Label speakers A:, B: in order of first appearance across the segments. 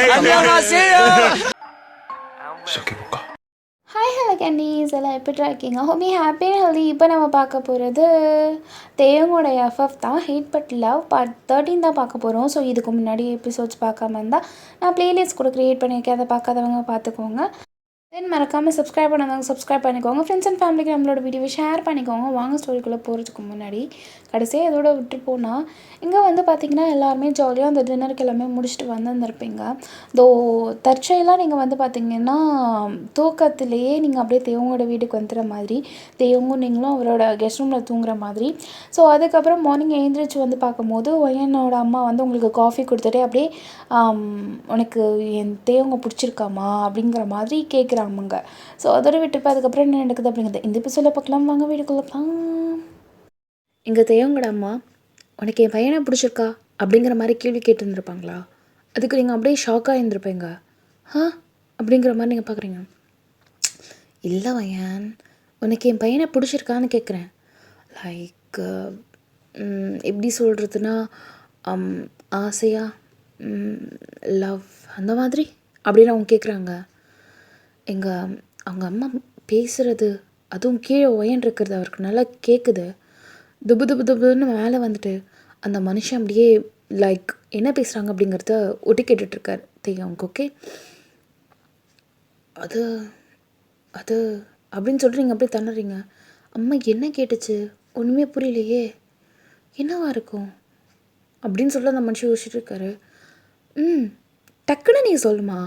A: Hi hello candies எல்லாம் எப்படி இருக்கீங்க? Homi happy and healthy. இப்போ நம்ம பார்க்க போகிறது தேவங்கோட எஃப்எஃப் தான், ஹேட் பட் லவ் பார்ட் 13 தான் பார்க்க போகிறோம். ஸோ இதுக்கு முன்னாடி எபிசோட்ஸ் பார்க்காம இருந்தால் நான் ப்ளேலிஸ்ட் கூட க்ரியேட் பண்ணியிருக்கேன், அதை பார்க்காதவங்க பார்த்துக்கோங்க. தென் மறக்காமல் சப்ஸ்கிரைப் பண்ணாதவங்க சப்ஸ்கிரைப் பண்ணிக்கோங்க. ஃப்ரெண்ட்ஸ் அண்ட் ஃபேமிலிக்கு நம்மளோட வீடியோவை ஷேர் பண்ணிக்கோங்க. வாங்க ஸ்டோரிக்குள்ளே போகிறதுக்கு முன்னாடி கடைசியாக இதோட விட்டு போனால், இங்கே வந்து பார்த்திங்கன்னா எல்லாருமே ஜாலியாக அந்த டின்னருக்கு எல்லாமே முடிச்சுட்டு வந்திருப்பீங்க. தோ தற்செயலாக நீங்கள் வந்து பார்த்திங்கன்னா தூக்கத்திலேயே நீங்கள் அப்படியே தேவங்களோட வீட்டுக்கு வந்துடுற மாதிரி, தேவங்கும் நீங்களும் அவரோட கெஸ்ட் ரூமில் தூங்குற மாதிரி. ஸோ அதுக்கப்புறம் மார்னிங் எழுந்திரிச்சு வந்து பார்க்கும்போது என்னோட அம்மா வந்து உங்களுக்கு காஃபி கொடுத்துட்டே அப்படியே உனக்கு என் தேவங்க பிடிச்சிருக்காமா அப்படிங்கிற மாதிரி கேட்குறாங்க. ஸோ அதோட விட்டுப்போ அதுக்கப்புறம் என்ன நடக்குது அப்படிங்கிறது இந்த எபிசோடில் பார்க்கலாம். வாங்க வீட்டுக்குள்ளே போகலாம். எங்கள் தேவங்கட அம்மா உனக்கு என் பையனை பிடிச்சிருக்கா அப்படிங்கிற மாதிரி கேள்வி கேட்டுருந்துருப்பாங்களா? அதுக்கு நீங்கள் அப்படியே ஷாக்காக இருந்திருப்பீங்க. அப்படிங்கிற மாதிரி நீங்கள் பார்க்குறீங்க. இல்லை வயன், உனக்கு என் பையனை பிடிச்சிருக்கான்னு கேட்குறேன். லைக் எப்படி சொல்கிறதுனா ஆசையாக லவ் அந்த மாதிரி அப்படின்னு அவங்க கேட்குறாங்க. அவங்க அம்மா பேசுகிறது, அதுவும் கீழே ஒயன் இருக்கிறது அவருக்கு நல்லா கேட்குது. துபு துபு துபுன்னு மேலே வந்துட்டு அந்த மனுஷன் அப்படியே லைக் என்ன பேசுகிறாங்க அப்படிங்கிறத ஒட்டி கேட்டுட்ருக்கார் அவங்க. ஓகே அது அது அப்படின்னு சொல்லிட்டு நீங்கள் அப்படியே தண்ணுறீங்க. அம்மா என்ன கேட்டுச்சு ஒன்றுமே புரியலையே, என்னவா இருக்கும் அப்படின்னு சொல்லிட்டு அந்த மனுஷன் யோசிச்சுட்டு இருக்காரு. டக்குன்னு நீ சொல்லுமா,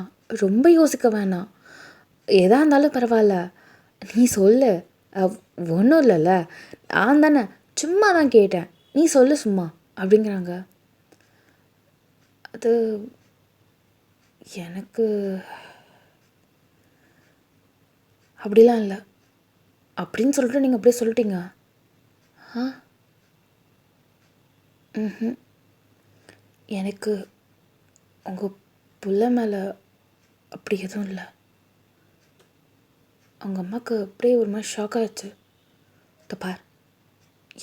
A: ரொம்ப யோசிக்க வேணாம், எதா இருந்தாலும் பரவாயில்ல நீ சொல்லு, ஒன்றும் இல்லைல்ல, நான் தானே சும்மா தான் கேட்டேன், நீ சொல்லு சும்மா அப்படிங்கிறாங்க. அது எனக்கு அப்படிலாம் இல்லை அப்படின்னு சொல்லிட்டு நீங்கள் அப்படியே சொல்லிட்டீங்க. எனக்கு உங்கள் புள்ள மேலே அப்படி எதுவும் இல்லை. அவங்க அம்மாவுக்கு அப்படியே ஒரு மாதிரி ஷாக் ஆகிடுச்சு. பார்,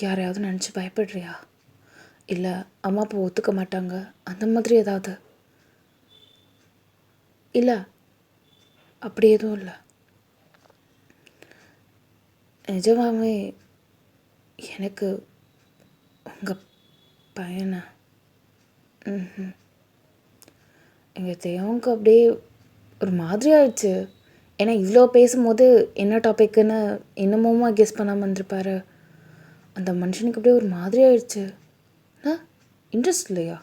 A: யாரையாவது நினச்சி பயப்படுறியா, இல்லை அம்மா அப்பா ஒத்துக்க மாட்டாங்க அந்த மாதிரி ஏதாவது? இல்லை, அப்படி எதுவும் இல்லை. நிஜமாவே எனக்கு உங்கள் பையனை எங்கள் தேவங்க அப்படியே ஒரு மாதிரி ஆயிடுச்சு. ஏன்னா இவ்வளோ பேசும்போது என்ன டாப்பிக்குன்னு இன்னமுமா கெஸ் பண்ணாமல் இருந்திருப்பாரு. அந்த மனுஷனுக்கு அப்படியே ஒரு மாதிரி ஆயிடுச்சு. இன்ட்ரெஸ்ட் இல்லையா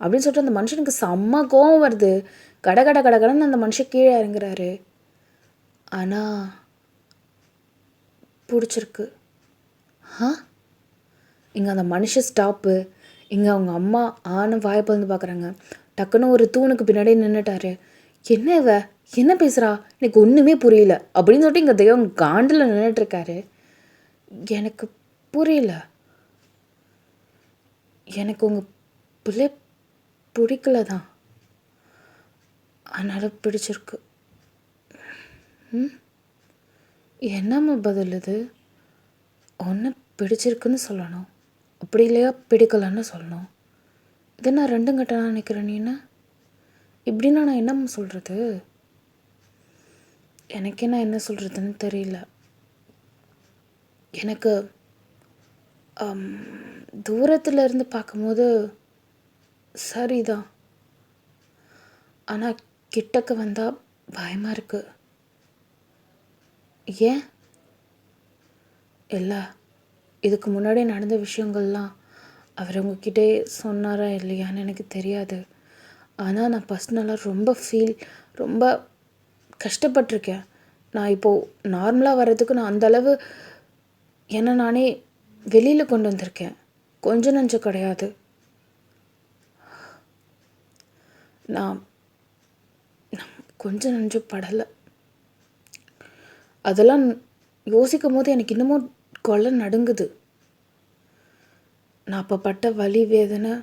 A: அப்படின்னு சொல்லிட்டு அந்த மனுஷனுக்கு செம்ம கோவம் வருது. கடன்னு அந்த மனுஷன் கீழே இறங்குறாரு. ஆனால் பிடிச்சிருக்கு. இங்கே அந்த மனுஷன் ஸ்டாப்பு. இங்கே அவங்க அம்மா வாயை பறந்து பார்க்குறாங்க. டக்குன்னு ஒரு தூணுக்கு பின்னாடி நின்றுட்டாரு. என்ன பேசுகிறா, எனக்கு ஒன்றுமே புரியல அப்படின்னு சொல்லிட்டு இங்கே தெய்வம் காண்டில் நின்றுட்டுருக்காரு. எனக்கு புரியல, எனக்கு உங்கள் பிள்ளை பிடிக்கல தான், அதனால் பிடிச்சிருக்கு. என்னம்மா பதில் இது? ஒன்று பிடிச்சிருக்குன்னு சொல்லணும், அப்படி இல்லையா பிடிக்கலன்னு சொல்லணும். இதை நான் ரெண்டும் கட்டணா நினைக்கிறேன். நீனா இப்படின்னா நான் என்னம்மா சொல்கிறது? எனக்கே நான் என்ன சொல்கிறதுன்னு தெரியல. எனக்கு தூரத்தில் இருந்து பார்க்கும்போது சரிதான், ஆனால் கிட்டக்க வந்தால் பயமாக இருக்குது. ஏன் இல்லை, இதுக்கு முன்னாடி நடந்த விஷயங்கள்லாம் அவர் உங்ககிட்டே சொன்னாரா இல்லையான்னு எனக்கு தெரியாது. ஆனால் நான் பர்சனலாக ரொம்ப கஷ்டப்பட்டிருக்கேன். நான் இப்போது நார்மலாக வர்றதுக்கு நான் அந்தளவு என்னை நானே வெளியில் கொண்டு வந்திருக்கேன், கொஞ்சம் நஞ்சம் கிடையாது. நான் கொஞ்சம் நஞ்சம் படலை. அதெல்லாம் யோசிக்கும் போது எனக்கு இன்னமும் கொலை நடுங்குது. நான் அப்போ பட்ட வலி வேதனை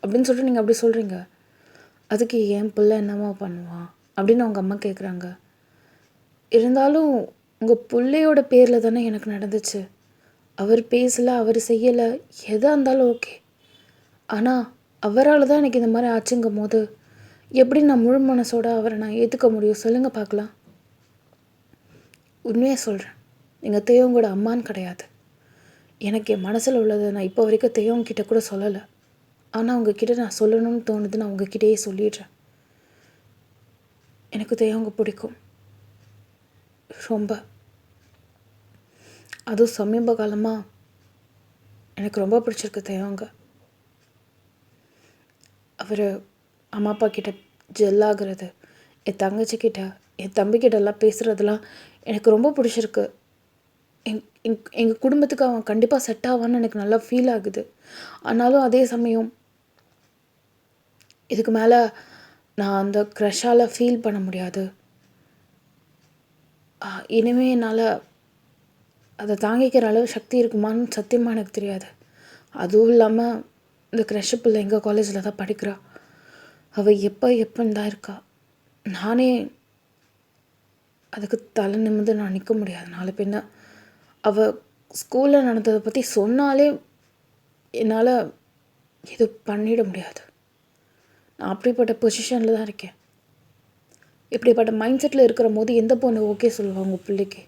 A: அப்படின்னு சொல்லிட்டு நீங்கள் அப்படி சொல்கிறீங்க. அதுக்கு என் பிள்ளை என்னம்மா பண்ணுவான் அப்படின்னு அவங்க அம்மா கேட்குறாங்க. இருந்தாலும் உங்கள் பிள்ளையோட பேரில் தானே எனக்கு நடந்துச்சு. அவர் பேசலை, அவர் செய்யலை, எதாக இருந்தாலும் ஓகே. ஆனால் அவரால் தான் எனக்கு இந்த மாதிரி ஆச்சுங்கும் போது எப்படி நான் முழு மனசோட அவரை நான் ஏற்றுக்க முடியும் சொல்லுங்கள் பார்க்கலாம். உண்மையாக சொல்கிறேன், எங்கள் தேவங்கூட அம்மான்னு கிடையாது. எனக்கு என் மனசில் உள்ளதை நான் இப்போ வரைக்கும் தேவங்கிட்ட கூட சொல்லலை. ஆனால் உங்ககிட்ட நான் சொல்லணும்னு தோணுது, நான் உங்ககிட்டயே சொல்லிடுறேன். எனக்கு தேவங்க பிடிக்கும் ரொம்ப. அதுவும் சமீப காலமாக எனக்கு ரொம்ப பிடிச்சிருக்கு தேவங்க. அவர் அம்மா அப்பா கிட்ட ஜெல்லாகிறது, என் தங்கச்சிக்கிட்ட என் தம்பிக்கிட்டலாம் பேசுகிறதுலாம் எனக்கு ரொம்ப பிடிச்சிருக்கு. எங்கள் குடும்பத்துக்கு அவன் கண்டிப்பாக செட் ஆவான்னு எனக்கு நல்லா ஃபீல் ஆகுது. ஆனாலும் அதே சமயம் இதுக்கு மேலே நான் அந்த க்ரஷால் ஃபீல் பண்ண முடியாது. இனிமேல் என்னால் அதை தாங்கிக்கிற அளவு சக்தி இருக்குமான்னு சத்தியமாக எனக்கு தெரியாது. அதுவும் இல்லாமல் இந்த க்ரஷ் பிள்ளை எங்கள் காலேஜில் தான் படிக்கிறா. அவள் எப்போன்னு தான் இருக்கா. நானே அதுக்கு தலை நிமிர்ந்து நான் நிற்க முடியாது. நாலு பின்ன அவள் ஸ்கூலில் நடந்ததை பற்றி சொன்னாலே என்னால் இது பண்ணிட முடியாது. நான் அப்படிப்பட்ட பொசிஷனில் தான் இருக்கேன். இப்படிப்பட்ட மைண்ட் செட்டில் இருக்கிற போது எந்த பொண்ணு ஓகே சொல்லுவாங்க உங்கள் பிள்ளைக்கு?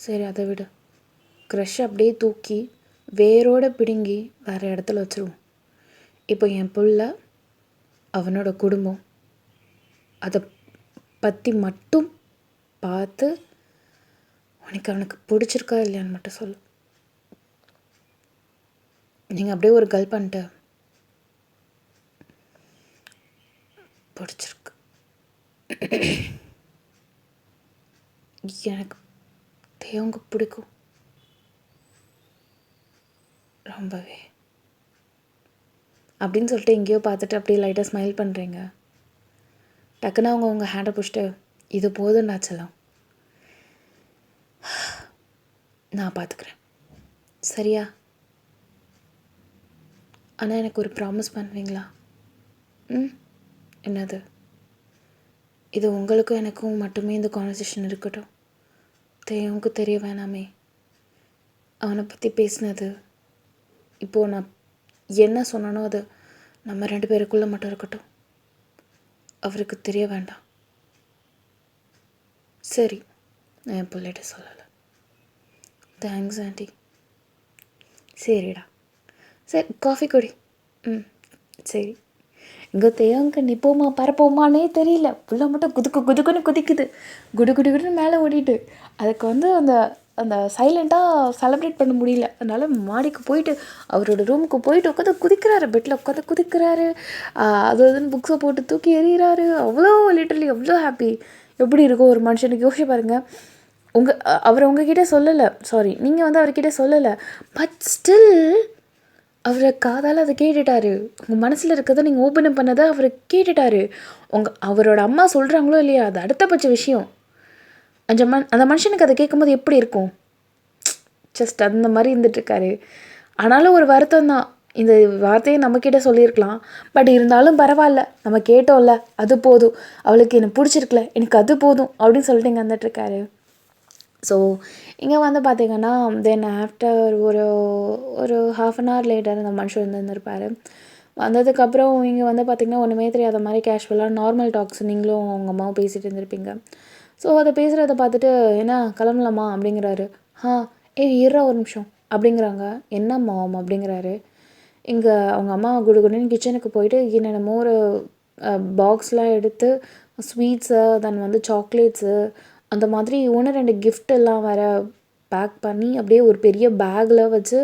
A: சரி, அதை விட க்ரஷ் அப்படியே தூக்கி வேரோடு பிடுங்கி வேறு இடத்துல வச்சுருவோம். இப்போ என் பிள்ளை, அவனோட குடும்பம், அதை பற்றி மட்டும் பார்த்து உனக்கு அவனுக்கு பிடிச்சிருக்கா இல்லையான்னு மட்டும் சொல்லு. நீங்கள் அப்படியே ஒரு கல் பண்ணிட்டு பிடிச்சிருக்கு, எனக்கு தேவங்க பிடிக்கும் ரொம்பவே அப்படின்னு சொல்லிட்டு எங்கேயோ பார்த்துட்டு அப்படியே லைட்டாக ஸ்மைல் பண்ணுறீங்க. டக்குன்னு அவங்க உங்கள் ஹேண்டை பிடிச்சிட்டு இது போதும்டா செல்லம், நான் பார்த்துக்கிறேன் சரியா? ஆனால் எனக்கு ஒரு ப்ராமிஸ் பண்ணுவீங்களா? என்னது? இது உங்களுக்கும் எனக்கும் மட்டுமே இந்த கான்வர்சேஷன் இருக்கட்டும். தேவனுக்கு தெரிய வேணாமே. அவனை பற்றி பேசினது இப்போது நான் என்ன சொன்னானோ அது நம்ம 2 பேருக்குள்ளே மட்டும் இருக்கட்டும். அவருக்கு தெரிய வேண்டாம். சரி, நான் என் பிள்ளைகிட்ட சொல்லலை. Thanks aunty. சரிடா, சரி காஃபி குடி. சரி. இங்கே தேவங்க நிற்போமா பரப்போமானே தெரியல. புள்ள மட்டும் குதுக்குன்னு குதிக்குது, குடுன்னு மேலே ஓடிட்டு. அதுக்கு அந்த அந்த சைலண்ட்டாக செலிப்ரேட் பண்ண முடியல. அதனால் மாடிக்கு போயிட்டு அவரோட ரூமுக்கு போயிட்டு உட்காந்து குதிக்கிறாரு, பெட்டில் உட்காந்து குதிக்கிறாரு. அதுன்னு புக்ஸை போட்டு தூக்கி எறிகிறாரு. அவ்வளோ லிட்டரலி அவ்வளோ ஹாப்பி. எப்படி இருக்கும் ஒரு மனுஷனுக்கு? யோசிச்சு பாருங்கள். அவர் உங்ககிட்ட சொல்லலை, சாரி நீங்கள் அவர்கிட்ட சொல்லலை, பட் ஸ்டில் அவரை காதால் அதை கேட்டுட்டாரு. உங்கள் மனசில் இருக்கிறத நீங்கள் ஓப்பன் பண்ணதை அவர் கேட்டுட்டாரு. அவரோட அம்மா சொல்கிறாங்களோ இல்லையா, அது அடுத்தபட்ச விஷயம். அந்த மனுஷனுக்கு அதை கேட்கும்போது எப்படி இருக்கும்? ஜஸ்ட் அந்த மாதிரி இருந்துகிட்ருக்காரு. ஆனாலும் ஒரு வருத்தம் தான். இந்த வார்த்தையை நம்மக்கிட்ட சொல்லியிருக்கலாம், பட் இருந்தாலும் பரவாயில்ல, நம்ம கேட்டோம்ல, அது போதும். அவளுக்கு எனக்கு பிடிச்சிருக்கல, எனக்கு அது போதும் அப்படின்னு சொல்லிட்டு இங்கே வந்துட்டுருக்காரு. ஸோ இங்கே பார்த்திங்கன்னா தென் ஆஃப்டர் ஒரு 1/2 hour லேட்டர் அந்த மனுஷன் இருந்திருப்பார். வந்ததுக்கப்புறம் இங்கே பார்த்திங்கன்னா ஒன்றுமே தெரியாத மாதிரி கேஷுவலாக நார்மல் டாக்ஸ் நீங்களும் அவங்க அம்மாவும் பேசிகிட்டு இருந்திருப்பீங்க. ஸோ அதை பேசுகிறத பார்த்துட்டு என்ன கிளம்பலாமா அப்படிங்கிறாரு. இருறா ஒரு நிமிஷம் அப்படிங்கிறாங்க. என்ன மாம் அப்படிங்கிறாரு. இங்கே அவங்க அம்மா குடுகுடுன்னு கிச்சனுக்கு போயிட்டு என்னென்னமோ ஒரு பாக்ஸ்லாம் எடுத்து ஸ்வீட்ஸு தென் சாக்லேட்ஸு அந்த மாதிரி 1-2 கிஃப்டெல்லாம் வேறு பேக் பண்ணி அப்படியே ஒரு பெரிய பேக்கில் வச்சு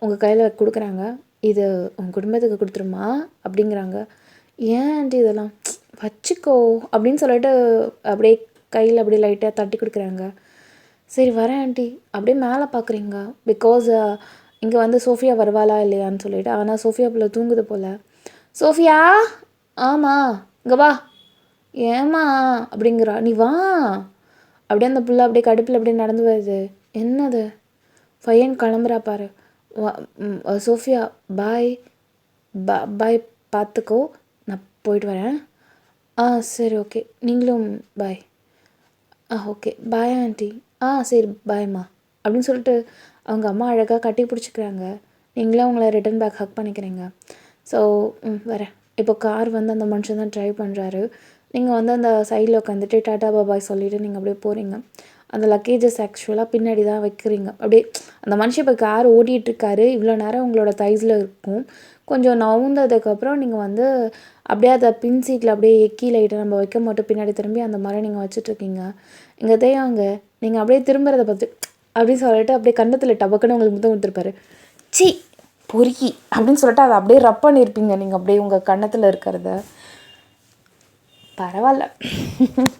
A: உங்கள் கையில் கொடுக்குறாங்க. இது உங்கள் குடும்பத்துக்கு கொடுத்துருமா அப்படிங்கிறாங்க. ஏன் ஆண்டி இதெல்லாம்? வச்சுக்கோ அப்படின்னு சொல்லிட்டு அப்படியே கையில் அப்படியே லைட்டாக தட்டி கொடுக்குறாங்க. சரி வரேன் ஆண்டி. அப்படியே மேலே பார்க்குறீங்க. பிகாஸ் இங்கே சோஃபியா வருவாளா இல்லையான்னு சொல்லிட்டு. ஆனால் சோஃபியா பிள்ளை தூங்குது போல். சோஃபியா, ஆமாம் இங்கே வா. ஏம்மா அப்படிங்கிறா. நீ வா. அப்படியே அந்த பிள்ளை அப்படியே கடுப்பில் அப்படியே நடந்து வருது. என்னது? பையன் கிளம்புறா பாரு. சோஃபியா பாய் பாய், பார்த்துக்கோ, நான் போயிட்டு வரேன். சரி ஓகே, நீங்களும் பாய். Okay bye aunty. சரி பாய்மா அப்படின்னு சொல்லிட்டு அவங்க அம்மா அழகாக கட்டி பிடிச்சிக்கிறாங்க. நீங்களே உங்களை ரிட்டன் பேக் ஹக் பண்ணிக்கிறீங்க. ஸோ வரேன். இப்போ கார் வந்து அந்த மனுஷன் தான் ட்ரைவ் பண்ணுறாரு. நீங்கள் வந்து அந்த சைடில் உட்காந்துட்டு டாட்டா பாபாய் சொல்லிவிட்டு நீங்கள் அப்படியே போகிறீங்க. அந்த லக்கேஜஸ் ஆக்சுவலாக பின்னாடி தான் வைக்கிறீங்க. அப்படியே அந்த மனுஷன் இப்போ கார் ஓட்டிகிட்ருக்காரு. இவ்வளோ நேரம் உங்களோட தைஸில் இருக்கும். கொஞ்சம் நவுந்ததுக்கப்புறம் நீங்கள் வந்து அப்படியே அதை பின் சீட்டில் அப்படியே எக்கி லைட்டை நம்ம வைக்க மாட்டோம் பின்னாடி திரும்பி அந்த மாதிரி நீங்கள் வச்சுட்ருக்கீங்க. இங்கே தேவாங்க நீங்கள் அப்படியே திரும்புறதை பார்த்து அப்படின்னு சொல்லிட்டு அப்படியே கன்னத்தில் டபக்குன்னு உங்களுக்கு முத்தம் கொடுத்துருப்பாரு. சி பொறுக்கி அப்படின்னு சொல்லிட்டு அதை அப்படியே ரப் பண்ணியிருப்பீங்க நீங்கள் அப்படியே உங்கள் கன்னத்தில் இருக்கிறத. பரவாயில்ல,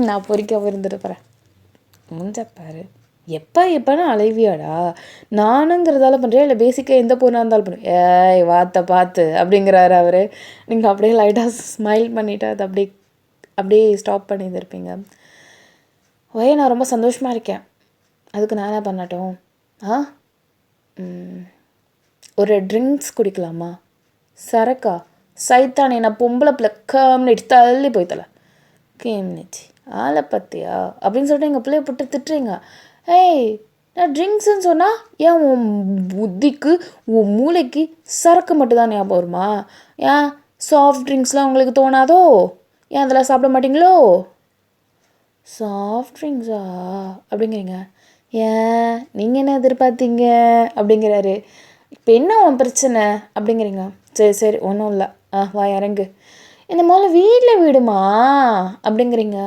A: நான் பொறிக்காமல் இருந்துட்டு போகிறேன். முடிஞ்சப்பாரு எப்போனா அலைவியாடா நானுங்கிறதால பண்ணுறியா இல்லை பேசிக்காக எந்த பொண்ணாக இருந்தாலும் பண்ணுவேன். ஏய் வார்த்தை பார்த்து அப்படிங்கிறாரு அவர். நீங்கள் அப்படியே லைட்டாக ஸ்மைல் பண்ணிவிட்டு அதை அப்படியே ஸ்டாப் பண்ணியிருந்திருப்பீங்க. ஒரே நான் ரொம்ப சந்தோஷமாக இருக்கேன். அதுக்கு நான் என்ன பண்ணட்டும்? ஒரு ட்ரிங்க்ஸ் குடிக்கலாமா? சரக்கா? சைத்தானே நான் பொம்பளை பிள்ளைக்காமனு தள்ளி போய்த்தல கேம்னிச்சு ஆளை பற்றியா அப்படின்னு சொல்லிட்டு எங்கள் பிள்ளைய போட்டு திட்டுறீங்க. ஏய் நான் ட்ரிங்க்ஸுன்னு சொன்னால் ஏன் உன் புத்திக்கு உன் மூளைக்கு சரக்கு மட்டும்தான் ஞாபகம் வருமா? ஏன் சாஃப்ட் ட்ரிங்க்ஸ்லாம் உங்களுக்கு தோணாதோ? ஏன் அதெல்லாம் சாப்பிட மாட்டிங்களோ? சாஃப்ட் ட்ரிங்க்ஸா அப்படிங்கிறீங்க. ஏன் நீங்கள் என்ன எதிர்பார்த்தீங்க அப்படிங்கிறாரு. இப்போ என்ன உன் பிரச்சனை அப்படிங்கிறீங்க. சரி ஒன்றும் இல்லை, வா இறங்கு. இந்த மாதிரி வீட்டில் விடுமா அப்படிங்கிறீங்க.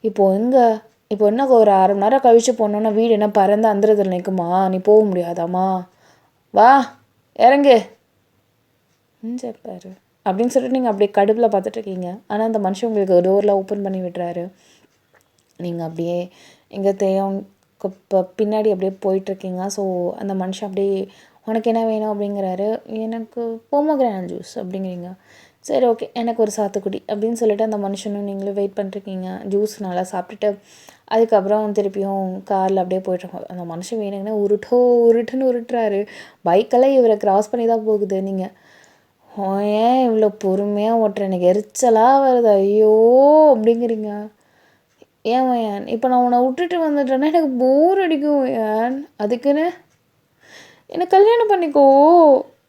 A: இப்போ என்ன ஒரு அரை மணி நேரம் கழிச்சு போனோன்னா வீடு என்ன பறந்து அந்தரத்தில் நிற்குமா? நீ போக முடியாதாம்மா? வா இறங்கு பாரு அப்படின்னு சொல்லிட்டு நீங்கள் அப்படியே கடுப்பில் பார்த்துட்ருக்கீங்க. ஆனால் அந்த மனுஷன் உங்களுக்கு டோரில் ஓப்பன் பண்ணி விடுறாரு. நீங்கள் அப்படியே எங்கள் தேயம் பின்னாடி அப்படியே போயிட்டுருக்கீங்க. ஸோ அந்த மனுஷன் அப்படியே உனக்கு என்ன வேணும் அப்படிங்கிறாரு. எனக்கு போமோகிரானட் ஜூஸ் அப்படிங்கிறீங்க. சரி ஓகே எனக்கு ஒரு சாத்துக்குடி அப்படின்னு சொல்லிட்டு அந்த மனுஷனும் நீங்களும் வெயிட் பண்ணிருக்கீங்க. ஜூஸ் நல்லா சாப்பிட்டுட்டு அதுக்கப்புறம் திருப்பியும் காரில் அப்படியே போய்ட்டுருக்கோம். அந்த மனுஷன் வேணுங்கன்னா உருட்டுன்னு உருட்டுறாரு. பைக்கெல்லாம் இவரை க்ராஸ் பண்ணி தான் போகுது. நீங்கள் ஏன் இவ்வளோ பொறுமையாக ஓட்டுற, எனக்கு எரிச்சலாக வருது ஐயோ அப்படிங்கிறீங்க. ஏன் இப்போ நான் உன்னை விட்டுட்டு வந்துட்டேன்னா எனக்கு போர் அடிக்கும். அதுக்குன்னு என்னை கல்யாணம் பண்ணிக்கோ.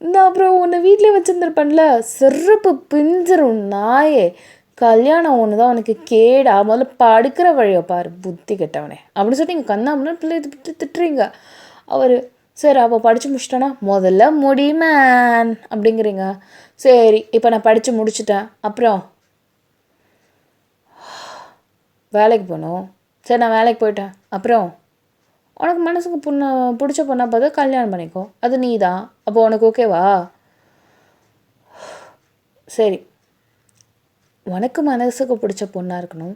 A: இந்த அப்புறம் உன்னை வீட்டிலே வச்சுருந்துருப்பேன்ல, செருப்பு பிஞ்சிரும் நாயே. கல்யாணம் ஒன்று தான் உனக்கு கேடா, முதல்ல படுக்கிற வழியை பாரு புத்தி கெட்டவனே அப்படின்னு சொல்லிட்டு நீங்கள் கண்ணாமன்னு பிள்ளை திட்டுறீங்க. அவர் சரி அப்போ படித்து முடிச்சிட்டேன்னா முதல்ல முடியுமேன் அப்படிங்கிறீங்க. சரி இப்போ நான் படித்து முடிச்சிட்டேன், அப்புறம் வேலைக்கு போகணும். சரி நான் வேலைக்கு போயிட்டேன், அப்புறம் உனக்கு மனசுக்கு பிடிச்ச பொண்ணா பார்த்து கல்யாணம் பண்ணிக்கோ. அது நீ தான். அப்போ உனக்கு ஓகேவா? சரி உனக்கு மனசுக்கு பிடிச்ச பொண்ணாக இருக்கணும்,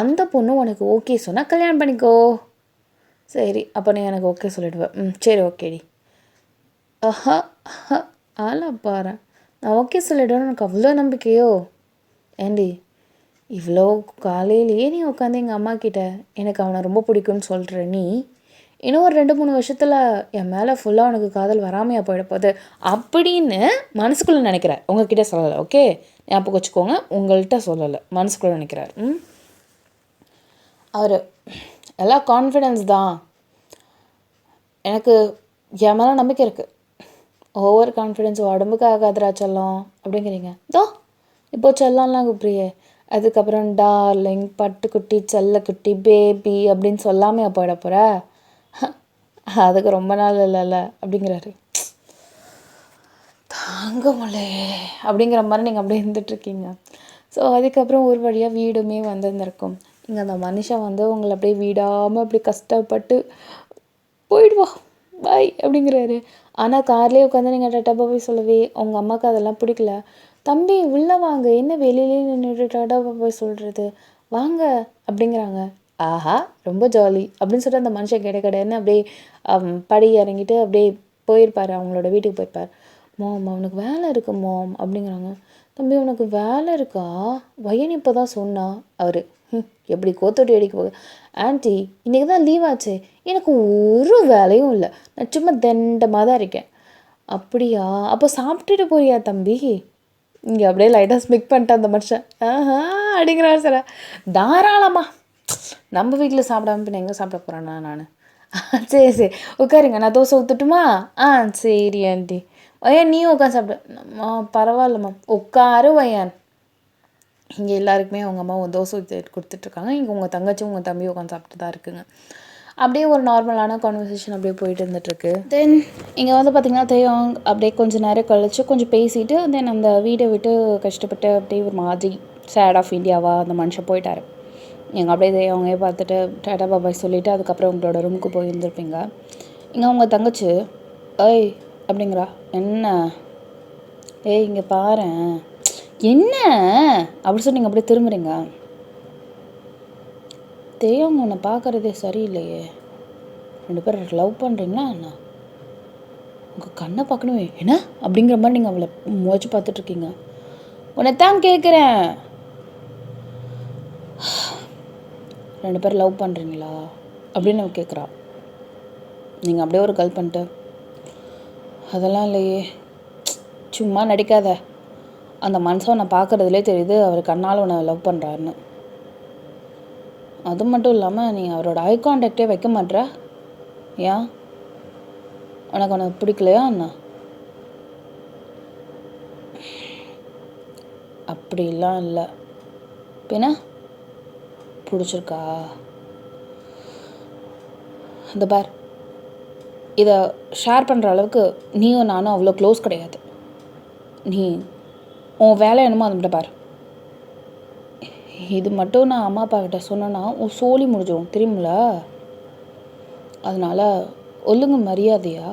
A: அந்த பொண்ணு உனக்கு ஓகே சொன்னால் கல்யாணம் பண்ணிக்கோ. சரி அப்போ நீ எனக்கு ஓகே சொல்லிடுவேன். சரி ஓகேடி. ஆளா பாரு, நான் ஓகே சொல்லிவிடுவேன். எனக்கு அவ்வளோ நம்பிக்கையோ? ஏண்டி இவ்வளோ காலையிலேயே நீ உட்காந்து எங்கள் அம்மா கிட்ட எனக்கு அவனை ரொம்ப பிடிக்கும்னு சொல்கிற நீ, இன்னும் ஒரு 2-3 வருஷத்தில் என் மேலே ஃபுல்லாக உனக்கு காதல் வராமையா போயிட போகுது அப்படின்னு மனசுக்குள்ளே நினைக்கிறார். உங்ககிட்ட சொல்லலை, ஓகே ஞாபகம் வச்சுக்கோங்க. உங்கள்கிட்ட சொல்லலை, மனசுக்குள்ளே நினைக்கிறார். அவர் எல்லாம் கான்ஃபிடென்ஸ் தான், எனக்கு என் மேலே நம்பிக்கை இருக்குது. ஓவர் கான்ஃபிடென்ஸ் உடம்புக்கு ஆகாதுரா செல்லம் அப்படிங்கிறீங்க. இப்போ செல்லம்லாம் கூப்பிட்றியே, அதுக்கப்புறம் டார்லிங், பட்டுக்குட்டி, செல்லக்குட்டி, பேபி அப்படின்னு சொல்லாமையா போயிட போகிற? அதுக்கு ரொம்ப நாள் இல்லைல்ல அப்படிங்கிறாரு. தாங்க முடியலையே அப்படிங்கிற மாதிரி நீங்கள் அப்படியே இருந்துகிட்ருக்கீங்க. ஸோ அதுக்கப்புறம் ஒரு வழியாக வீடுமே வந்திருந்திருக்கும். இங்கே அந்த மனுஷன் வந்து உங்களை அப்படியே விடாமல் அப்படி கஷ்டப்பட்டு போயிடுவா பாய் அப்படிங்கிறாரு. ஆனால் கார்லேயே உட்காந்து நீங்கள் டாட்டா போய் சொல்லவே உங்கள் அம்மாவுக்கு அதெல்லாம் பிடிக்கல. தம்பி உள்ளே வாங்க, என்ன வெளியிலே நின்றுட்டு டாட்டா போய் சொல்கிறது, வாங்க அப்படிங்கிறாங்க. ஆஹா ரொம்ப ஜாலி அப்படின்னு சொல்லிட்டு அந்த மனுஷன் கிடைன்னு அப்படியே படி இறங்கிட்டு அப்படியே போயிருப்பார், அவங்களோட வீட்டுக்கு போயிருப்பார். மாம் அவனுக்கு வேலை இருக்கு மாம் அப்படிங்கிறாங்க. தம்பி உனக்கு வேலை இருக்கா? வயன் இப்போ தான் சொன்னா. அவர் எப்படி கோத்தோட்டி அடிக்க போகுது. ஆண்டி இன்றைக்கி தான் லீவ் ஆச்சு, எனக்கு ஒரு வேலையும் இல்லை, நான் சும்மா தண்டமாக தான் இருக்கேன். அப்படியா, அப்போ சாப்பிட்டுட்டு போறியா தம்பி? இங்கே அப்படியே லைட்டாக ஸ்மிக் பண்ணிட்டேன் அந்த மனுஷன். அப்படிங்கிறாரு சார். தாராளமாக நம்ம வீட்டில் சாப்பிடாம பின்ன எங்கே சாப்பிட போகிறேன்னா நான். சரி உட்காருங்க, நான் தோசை ஊற்றட்டுமா? சரி ஆண்டி ஐயன் நீ உட்காந்து சாப்பிடு. பரவாயில்லம்மா உட்காரு வையன். இங்கே எல்லாருக்குமே அவங்க அம்மா தோசை ஊற்றி கொடுத்துட்ருக்காங்க. இங்கே உங்கள் தங்கச்சி உங்கள் தம்பி உட்காந்து சாப்பிட்டு தான் இருக்குங்க. அப்படியே ஒரு நார்மலான கான்வர்சேஷன் அப்படியே போயிட்டு இருந்துகிட்ருக்கு. தென் இங்கே வந்து பார்த்திங்கன்னா தேவம் அப்படியே கொஞ்சம் நேரம் கழிச்சு கொஞ்சம் பேசிவிட்டு தென் அந்த வீட்டை விட்டு கஷ்டப்பட்டு அப்படியே ஒரு மாதிரி சேட் ஆஃப் இந்தியாவா அந்த மனுஷன் போயிட்டார். நீங்கள் அப்படியே அவங்க பார்த்துட்டு டாட்டா பாபாய் சொல்லிவிட்டு அதுக்கப்புறம் உங்களோட ரூமுக்கு போயிருந்துருப்பீங்க. இங்கே உங்கள் தங்கச்சி ஏய் அப்படிங்கிறா. என்ன ஏய் இங்கே பாரு என்ன அப்படி சொல்லி நீங்கள் அப்படியே திரும்புறீங்க. தேவங்க உன்னை பார்க்குறதே சரியில்லையே, 2 பேர் லவ் பண்ணுறீங்களா என்ன? உங்கள் கண்ணை பார்க்கணுமே என்ன அப்படிங்கிற மாதிரி நீங்கள் அவளை முயற்சி பார்த்துட்ருக்கீங்க. உன்னை தான் கேட்குறேன், 2 பேர் லவ் பண்ணுறீங்களா அப்படின்னு அவள் கேட்குறா. நீங்கள் அப்படியே ஒரு கல் பண்ணிட்டு அதெல்லாம் இல்லையே சும்மா நடிக்காத, அந்த மனுஷன் உன்னை பார்க்குறதுலே தெரியுது அவர் கண்ணால் உன்னை லவ் பண்ணுறாருன்னு. அது மட்டும் இல்லாமல் நீ அவரோட ஐ கான்டாக்டே வைக்க மாட்ற. ஏன் உனக்கு பிடிக்கலையா என்ன? அப்படிலாம் இல்லை, பின்ன பிடிச்சிருக்கா? இந்த பார், இதை ஷேர் பண்ணுற அளவுக்கு நீயும் நானும் அவ்வளோ க்ளோஸ் கிடையாது. நீ உன் வேலை என்னமோ அது மட்டும் பார். இது மட்டும் நான் அம்மா அப்பா கிட்ட சொன்னேன்னா உன் சோழி முடிஞ்சிடும் தெரியுமில. அதனால் ஒழுங்கு மரியாதையா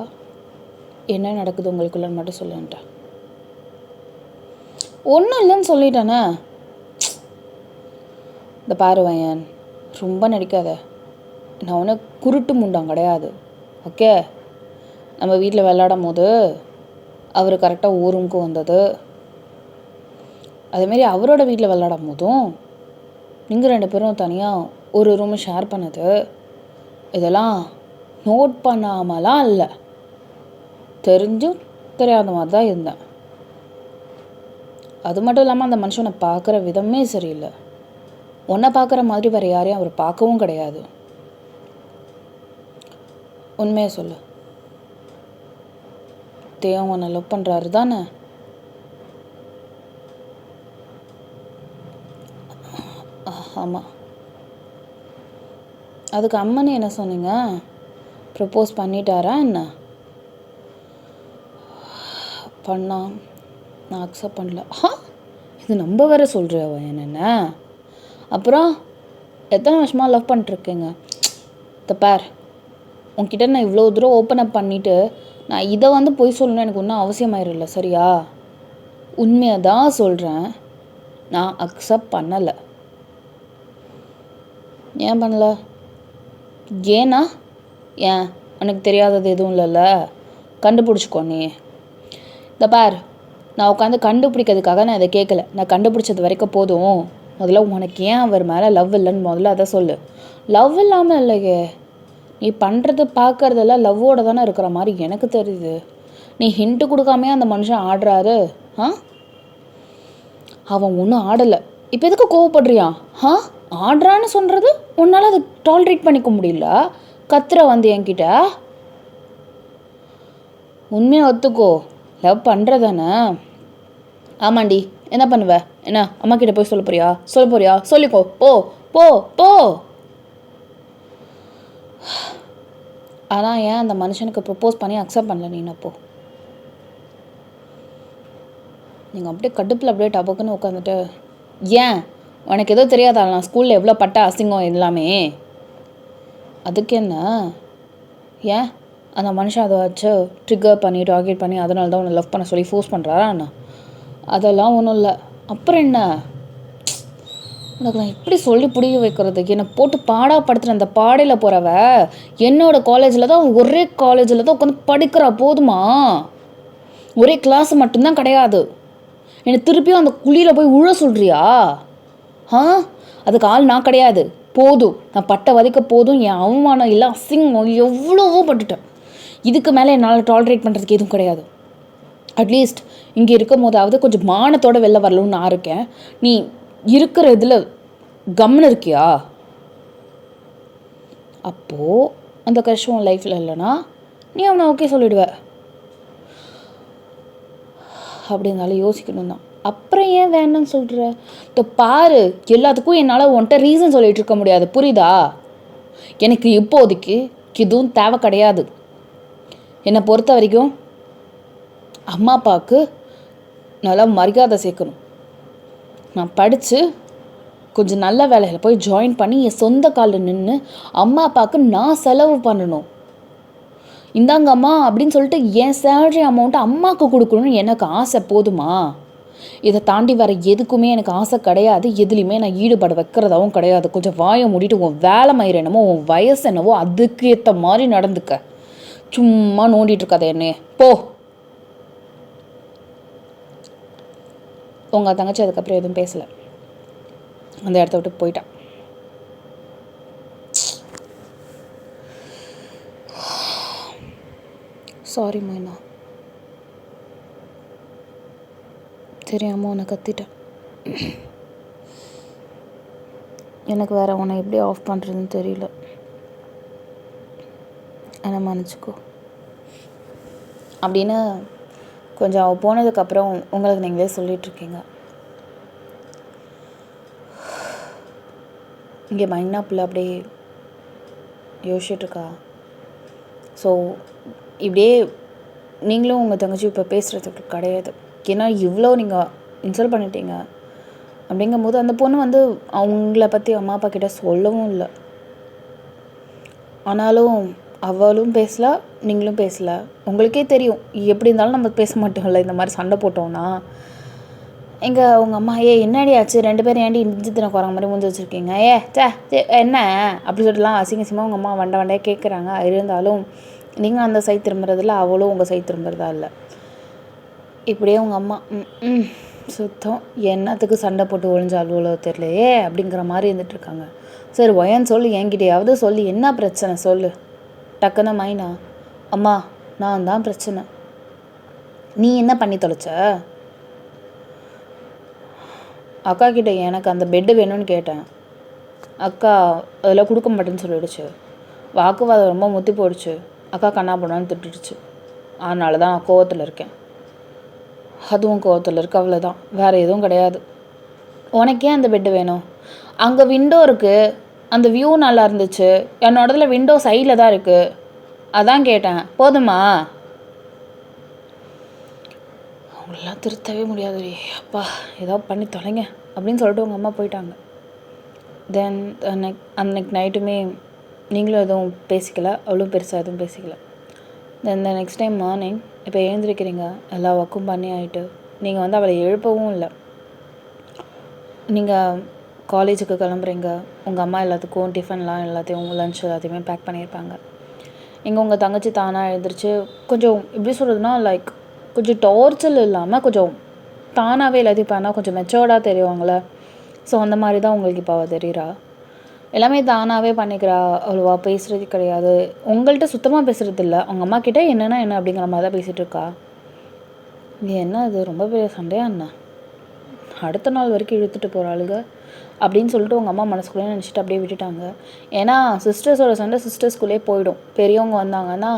A: என்ன நடக்குது உங்களுக்குள்ளன்னு மட்டும் சொல்லுன்ட்டேன். ஒன்றும் இல்லைன்னு சொல்லிட்டேனே. இந்த பாரு வயன், ரொம்ப நடிக்காத. நான் ஒன்றும் குருட்டு முண்டாம் கிடையாது. ஓகே, நம்ம வீட்டில் விளையாடும் போது அவர் கரெக்டாக ஊருக்கு வந்தது, அதேமாரி அவரோட வீட்டில் விளையாடும் போதும் நீங்கள் 2 பேரும் தனியாக ஒரு ரூமை ஷேர் பண்ணது, இதெல்லாம் நோட் பண்ணாமலாம் இல்லை, தெரிஞ்சும் தெரியாத மாதிரி தான் இருந்தேன். அது மட்டும் இல்லாமல் அந்த மனுஷனை பார்க்குற விதமே சரியில்லை. உன்னை பார்க்குற மாதிரி வேறு யாரையும் அவர் பார்க்கவும் கிடையாது. உண்மையை சொல்லு, தேவன் உன்னை லவ் பண்ணுறாரு தானே? ஆமாம். அதுக்கு அம்மனே என்ன சொன்னீங்க? ப்ரப்போஸ் பண்ணிட்டாரா என்ன? பண்ணா, நான் அக்செப்ட் பண்ணல. இது நம்ம வேற சொல்கிறியா என்னென்ன? அப்புறம் எத்தனை வருஷமாக லவ் பண்ணிட்டுருக்கேங்க? இந்த பார், உன்கிட்ட நான் இவ்வளோ தூரம் ஓப்பன் அப் பண்ணிவிட்டு நான் இதை வந்து போய் சொல்லணும்னு எனக்கு ஒன்றும் அவசியமாயிரல சரியா? உண்மையை தான் சொல்கிறேன், நான் அக்செப்ட் பண்ணலை. ஏன் பண்ணல? ஏன்னா ஏன் எனக்கு தெரியாதது எதுவும் இல்லைல்ல, கண்டுபிடிச்சிக்கோ நீ. இந்த பார், நான் உட்காந்து கண்டுபிடிக்கிறதுக்காக நான் இதை கேட்கல. நான் கண்டுபிடிச்சது வரைக்கும் போதும். முதல்ல உனக்கு ஏன் அவர் மேலே லவ் இல்லைன்னு முதல்ல அதை சொல்லு. லவ் இல்லாமல் இல்லையே, நீ பண்ணுறது பார்க்குறதெல்லாம் லவ்வோட தானே இருக்கிற மாதிரி எனக்கு தெரியுது. நீ ஹிண்ட்டு கொடுக்காமே அந்த மனுஷன் ஆடுறாரு. அவன் ஒன்றும் ஆடலை, இப்போ எதுக்கு கோவப்படுறியா? ஆடுறான்னு சொல்கிறது உன்னால் அதை டாலரேட் பண்ணிக்க முடியல, கத்துற வந்து என்கிட்ட. உண்மையை ஒத்துக்கோ, லவ் பண்ணுறதானே? ஆமாண்டி, என்ன பண்ணுவ? என்ன அம்மா கிட்ட போய் சொல்ல போறியா? சொல்லிக்கோ, போ போ போ. ஆனால் ஏன் அந்த மனுஷனுக்கு ப்ரப்போஸ் பண்ணி அக்செப்ட் பண்ணல நீ? அப்போ நீங்கள் அப்படியே கடுப்பில் அப்படியே டபக்குன்னு உட்காந்துட்டு, ஏன் உனக்கு எதோ தெரியாதா நான் ஸ்கூலில் எவ்வளோ பட்ட அசிங்கம் எல்லாமே? அதுக்கு என்ன? ஏன் அந்த மனுஷன் அதை வச்சு ட்ரிகர் பண்ணி டார்கெட் பண்ணி அதனால தான் உன்னை லவ் பண்ண சொல்லி ஃபோர்ஸ் பண்ணுறாரா என்ன? அதெல்லாம் ஒன்றும் இல்லை. அப்புறம் என்ன? உனக்கு நான் எப்படி சொல்லி புரிய வைக்கிறதுக்கு? என்னை போட்டு பாடாப்படுத்துகிற அந்த பாடையில் போகிறவ என்னோடய காலேஜில் தான், ஒரே காலேஜில் தான் உட்காந்து படிக்கிறா. போதுமா? ஒரே கிளாஸ் மட்டும்தான் கிடையாது. என்னை திருப்பியும் அந்த குழியில் போய் உழ சொல்கிறியா? அதுக்கு ஆள் நான் கிடையாது. போதும், நான் பட்ட வதைக்க போதும். என் அவமானம் இல்லை, அசிங்கம் எவ்வளவோ பட்டுட்டேன். இதுக்கு மேலே என்னால் டாலரேட் பண்ணுறதுக்கு எதுவும் கிடையாது. அட்லீஸ்ட் இங்கே இருக்கும் போதாவது கொஞ்சம் மானத்தோடு வெளில வரணும்னு நான் இருக்கேன். நீ இருக்கிற இதில் கம்னு இருக்கியா? அப்போது அந்த கஷ்டம் லைஃப்பில் இல்லைன்னா நீ அவனை ஓகே சொல்லிவிடுவ. அப்படின்னாலும் யோசிக்கணும் தான். அப்புறம் ஏன் வேணும்னு சொல்கிற? இப்போ பாரு, எல்லாத்துக்கும் என்னால் உன்கிட்ட ரீசன் சொல்லிகிட்டு இருக்க முடியாது, புரியுதா? எனக்கு இப்போதைக்கு இதுவும் தேவை கிடையாது. என்னை பொறுத்த வரைக்கும் அம்மா அப்பாவுக்கு நல்லா மரியாதை சேர்க்கணும். நான் படித்து கொஞ்சம் நல்ல வேலையில் போய் ஜாயின் பண்ணி என் சொந்த காலில் நின்று அம்மா அப்பாவுக்கு நான் செலவு பண்ணணும். இந்தாங்கம்மா அப்படின்னு சொல்லிட்டு என் சேலரி அமௌண்ட்டை அம்மாவுக்கு கொடுக்கணும்னு எனக்கு ஆசை, போதுமா? இதை தாண்டி வர எதுக்குமே எனக்கு ஆசை கிடையாது. எதுலேயுமே நான் ஈடுபாடு வைக்கிறதாவும் கிடையாது. கொஞ்சம் வாயை மூடிட்டு உன் வேலை மயிர் என்னமோ, உன் வயசு என்னவோ அதுக்கு ஏற்ற மாதிரி நடந்துக்க. சும்மா நோண்டிட்டு இருக்காத என்னையே, போ. உங்கள் தங்கச்சி அதுக்கப்புறம் எதுவும் பேசலை, அந்த இடத்த விட்டு போயிட்டான். சாரி மைனா, தெரியாமல் உன்னை கத்திட்டேன். எனக்கு வேறு உன்னை எப்படி ஆஃப் பண்ணுறதுன்னு தெரியல. என்னை மன்னிச்சிக்கோ அப்படின்னு கொஞ்சம் அவள் போனதுக்கப்புறம் உங்களுக்கு நீங்களே சொல்லிகிட்ருக்கீங்க. இங்கே மைனா பிள்ளை அப்படியே யோசிச்சுட்ருக்கா. ஸோ இப்படியே நீங்களும் உங்கள் தங்கச்சி இப்போ பேசுகிறதுக்கு கிடையாது. ஏன்னா இவ்வளோ நீங்கள் இன்சல்ட் பண்ணிட்டீங்க. அப்படிங்கும்போது அந்த பொண்ணு வந்து அவங்கள பற்றி அம்மா அப்பா கிட்ட சொல்லவும் இல்லை. ஆனாலும் அவளும் பேசல, நீங்களும் பேசல. உங்களுக்கே தெரியும் எப்படி இருந்தாலும் நம்ம பேச மாட்டோம்ல இந்த மாதிரி சண்டை போட்டோம்னா. எங்கே உங்கள் அம்மா என்னடி ஆச்சு, 2 பேரும் ஏன்டி இஞ்சி தின குரங்க மாதிரி முடிஞ்சு வச்சுருக்கீங்க, என்ன அப்படி சொல்லிட்டுலாம் அசிங்கசியமாக உங்கள் அம்மா வண்டையாக கேட்குறாங்க. இருந்தாலும் நீங்கள் அந்த சை திரும்புறதில்ல, அவளும் உங்கள் சை திரும்புறதா இல்லை. இப்படியே உங்கள் அம்மா சுத்தம் என்னத்துக்கு சண்டை போட்டு ஒழிஞ்சாலோ தெரியலையே அப்படிங்கிற மாதிரி இருந்துகிட்ருக்காங்க. சரி ஒயன்னு சொல்லி என்கிட்டயாவது சொல்லி என்ன பிரச்சனை சொல்லு. டக்குன்னு மைனா, அம்மா நான் தான் பிரச்சனை, நீ என்ன பண்ணி தொலைச்ச? அக்கா கிட்டே எனக்கு அந்த பெட்டு வேணும்னு கேட்டேன். அக்கா அதெல்லாம் கொடுக்க மாட்டேன்னு சொல்லிடுச்சு. வாக்குவாதம் ரொம்ப முத்தி போயிடுச்சு. அக்கா கண்ணா போனான்னு திட்டுடுச்சு. அதனால தான் நான் கோவத்தில் இருக்கேன். அதுவும் கோவத்தில் இருக்கு, அவ்வளோதான், வேறு எதுவும் கிடையாது. உனக்கே அந்த பெட்டு வேணும்? அங்கே விண்டோ இருக்குது, அந்த வியூ நல்லா இருந்துச்சு. என்னோடதுல விண்டோ சைடில் தான் இருக்குது, அதான் கேட்டேன், போதுமா? அவங்களெலாம் திருத்தவே முடியாது. அப்பா ஏதாவது பண்ணி தொலைங்க அப்படின்னு சொல்லிட்டு உங்கள் அம்மா போயிட்டாங்க. தென் அன்னைக்கு நைட்டுமே நீங்களும் எதுவும் பேசிக்கல, அவளும் பெருசாக எதுவும் பேசிக்கல. தென் நெக்ஸ்ட் டைம் மார்னிங் இப்போ எழுந்திருக்கிறீங்க, எல்லா ஒர்க்கும் பண்ணி ஆகிட்டு. நீங்கள் வந்து அவளை எழுப்பவும் இல்லை. நீங்கள் காலேஜுக்கு கிளம்புறீங்க. உங்கள் அம்மா எல்லாத்துக்கும் டிஃபன்லாம் எல்லாத்தையும் லன்ச் எல்லாத்தையுமே பேக் பண்ணியிருப்பாங்க. இங்கே உங்கள் தங்கச்சி தானாக எழுந்திரிச்சு கொஞ்சம் எப்படி சொல்கிறதுனா லைக் கொஞ்சம் டார்ச்சல் இல்லாமல் கொஞ்சம் தானாகவே எல்லாத்தையும் பண்ணால் கொஞ்சம் மெச்சோர்டாக தெரியுவாங்களே. ஸோ அந்த மாதிரி தான் உங்களுக்கு இப்போ அவள் தெரிகிறா. எல்லாமே தானாகவே பண்ணிக்கிறா, அவ்வளோவா பேசுகிறது கிடையாது. உங்கள்கிட்ட சுத்தமாக பேசுகிறது இல்லை. அவங்க அம்மா கிட்டே என்னென்னா என்ன அப்படிங்கிற மாதிரி தான் பேசிகிட்டு இருக்கா. நீ என்ன அது ரொம்ப பெரிய சண்டையா என்ன? அடுத்த நாள் வரைக்கும் இழுத்துட்டு போகிறாளுங்க அப்படின்னு சொல்லிட்டு உங்கள் அம்மா மனசுக்குள்ளே நினச்சிட்டு அப்படியே விட்டுட்டாங்க. ஏன்னா சிஸ்டர்ஸோட சண்டை சிஸ்டர்ஸ்குள்ளே போயிடும். பெரியவங்க வந்தாங்கன்னா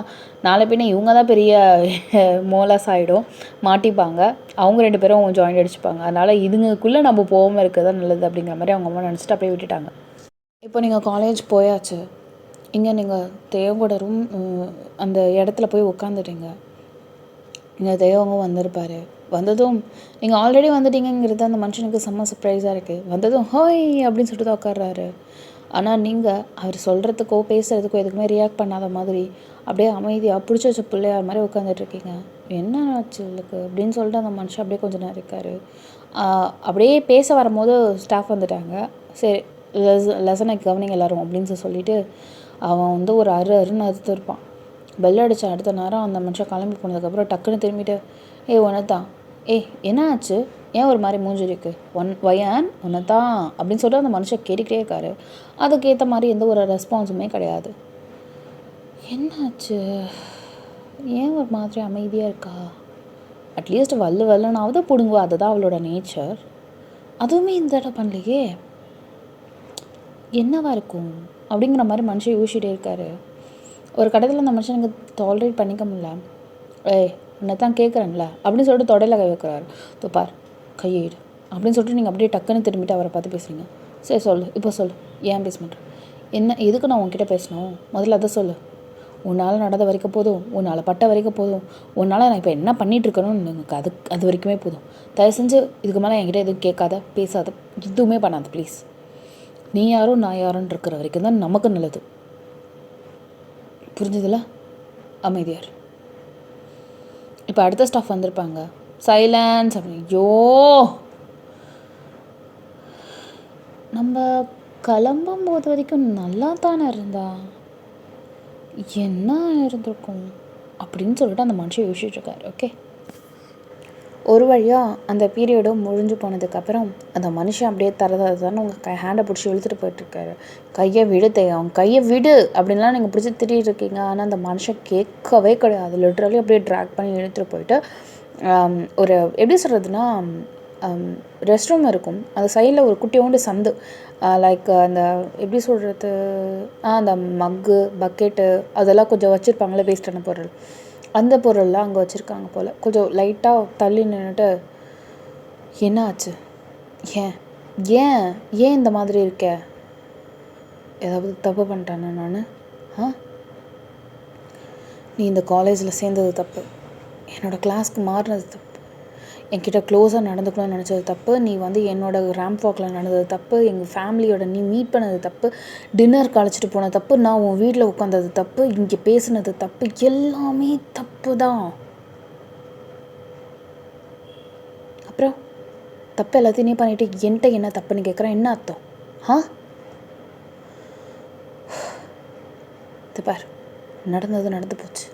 A: நாளை பின்ன இவங்க தான் பெரிய மோலாஸ் ஆகிடும், மாட்டிப்பாங்க. அவங்க 2 பேரும் ஜாயிண்ட் அடிச்சுப்பாங்க. அதனால் இதுங்களுக்குள்ளே நம்ம போகாமல் இருக்கிறது தான் நல்லது அப்படிங்கிற மாதிரி அவங்க அம்மா நினச்சிட்டு அப்படியே விட்டுட்டாங்க. இப்போ நீங்கள் காலேஜ் போயாச்சு. இங்கே நீங்கள் தேவோட ரூம் அந்த இடத்துல போய் உட்காந்துட்டீங்க. இங்கே தேவங்க வந்திருப்பார். வந்ததும் நீங்கள் ஆல்ரெடி வந்துட்டீங்கிறது அந்த மனுஷனுக்கு செம்ம சர்ப்ரைஸாக இருக்குது. வந்ததும் ஹோய் அப்படின்னு சொல்லிட்டு தான் உட்கார்றாரு. ஆனால் நீங்கள் அவர் சொல்கிறதுக்கோ பேசுகிறதுக்கோ எதுக்குமே ரியாக்ட் பண்ணாத மாதிரி அப்படியே அமைதியாக பிடிச்சி வச்ச பிள்ளையார் மாதிரி உட்காந்துட்ருக்கீங்க. என்ன ஆச்சு உங்களுக்கு அப்படின்னு சொல்லிட்டு அந்த மனுஷன் அப்படியே கொஞ்சம் நேரம் இருக்கார். அப்படியே பேச வரும்போது ஸ்டாஃப் வந்துட்டாங்க. சரி லெசனை கவனிங்க எல்லோரும் அப்படின்னு சொல்லிட்டு அவன் வந்து ஒரு அருன்னு அறுத்துருப்பான். பெல் அடித்த அடுத்த நேரம் அந்த மனுஷன் கிளம்பி போனதுக்கப்புறம் டக்குன்னு திரும்பிட்டு ஒன்னதான் என்ன ஆச்சு, ஏன் ஒரு மாதிரி மூஞ்சிருக்கு, வயன் ஒன்னதான் அப்படின்னு சொல்லிட்டு அந்த மனுஷன் கேட்டுக்கிட்டே இருக்காரு. அதுக்கேற்ற மாதிரி எந்த ஒரு ரெஸ்பான்ஸுமே கிடையாது. என்னாச்சு, ஏன் ஒரு மாதிரி அமைதியாக இருக்கா, அட்லீஸ்ட் வல்லுனாவது பிடுங்குவா, அதுதான் அவளோட நேச்சர். அதுவுமே இந்த இடம் பண்ணலையே, என்னவா இருக்கும் அப்படிங்கிற மாதிரி மனுஷன் யோசிச்சுட்டே இருக்காரு. ஒரு கட்டத்தில் அந்த மனுஷன் எனக்கு டாலரேட் பண்ணிக்க முடியல. என்ன தான் கேட்குறேன்ல அப்படின்னு சொல்லிட்டு தொடையில் கை வைக்கிறாரு. பார் கையிடு அப்படின்னு சொல்லிட்டு நீங்கள் அப்படியே டக்குன்னு திரும்பிட்டு அவரை பார்த்து பேசுகிறீங்க. சரி சொல்லு, இப்போ சொல்லு, ஏன் பேச மாட்டேன்? என்ன எதுக்கு நான் உங்ககிட்ட பேசணும்? முதல்ல அதை சொல்லு. உன்னால் நடந்த வரைக்கும் போதும், உன்னால் பட்ட வரைக்கும் போதும், உன்னால் நான் இப்போ என்ன பண்ணிகிட்ருக்கணும்னு எனக்கு அது வரைக்குமே போதும். தயவு செஞ்சு இதுக்கு மேலே என்கிட்ட எதுவும் கேட்காத, பேசாத, எதுவுமே பண்ணாத ப்ளீஸ். நீ யாரும் நான் யாருன்னு இருக்கிற வரைக்கும் தான் நமக்கு நல்லது. புரிஞ்சதில்ல? அமைதியார். இப்போ அடுத்த ஸ்டாஃப் வந்திருப்பாங்க. சைலன்ஸ் அப்படி. ஐயோ, நம்ம கிளம்பும் போது வரைக்கும் நல்லா தானே இருந்தா, என்ன இருந்திருக்கும் அப்படின்னு சொல்லிட்டு அந்த மனுஷன் யோசிச்சுட்ருக்காரு. ஓகே, ஒரு வழியாக அந்த பீரியடும் முடிஞ்சு போனதுக்கப்புறம் அந்த மனுஷன் அப்படியே தரதான்னு உங்கள் ஹேண்டை பிடிச்சி இழுத்துட்டு போயிட்டுருக்காரு. கையை விடு தேயும், கையை விடு அப்படின்லாம் நீங்கள் பிடிச்சி திட்டிகிட்டு இருக்கீங்க. ஆனால் அந்த மனுஷன் கேட்கவே கிடையாது. லிட்ரலி அப்படியே ட்ராக் பண்ணி இழுத்துட்டு போயிட்டு ஒரு எப்படி சொல்கிறதுனா, ரெஸ்ட் ரூம் இருக்கும், அந்த சைடில் ஒரு குட்டியோண்டு சந்து, லைக் அந்த எப்படி சொல்கிறது, அந்த மக்கு பக்கெட்டு அதெல்லாம் கொஞ்சம் வச்சுருப்பாங்களே வேஸ்டான பொருள், அந்த பொருள்லாம் அங்கே வச்சுருக்காங்க போல். கொஞ்சம் லைட்டாக தள்ளி நின்றுட்டு, என்ன ஆச்சு, ஏன் ஏன் ஏன் இந்த மாதிரி இருக்க, ஏதாவது தப்பு பண்ணிட்டேன்னா நான்? நீ இந்த காலேஜில் சேர்ந்தது தப்பு, என்னோடய கிளாஸ்க்கு மாறினது தப்பு, என்கிட்ட க்ளோஸாக நடந்துக்கணும்னு நினச்சது தப்பு, நீ என்னோடய ரேம்ப் வாக்கில் நடந்தது தப்பு, எங்கள் ஃபேமிலியோட நீ மீட் பண்ணது தப்பு, டின்னருக்கு அழைச்சிட்டு போனது தப்பு, நான் உன் வீட்டில் உட்காந்தது தப்பு, இங்கே பேசுனது தப்பு, எல்லாமே தப்பு தான். அப்புறம் தப்பு எல்லாத்தையும் நீ பண்ணிவிட்டு என்கிட்ட என்ன தப்புன்னு கேட்குறேன், என்ன அர்த்தம்? பார், நடந்தது நடந்து போச்சு,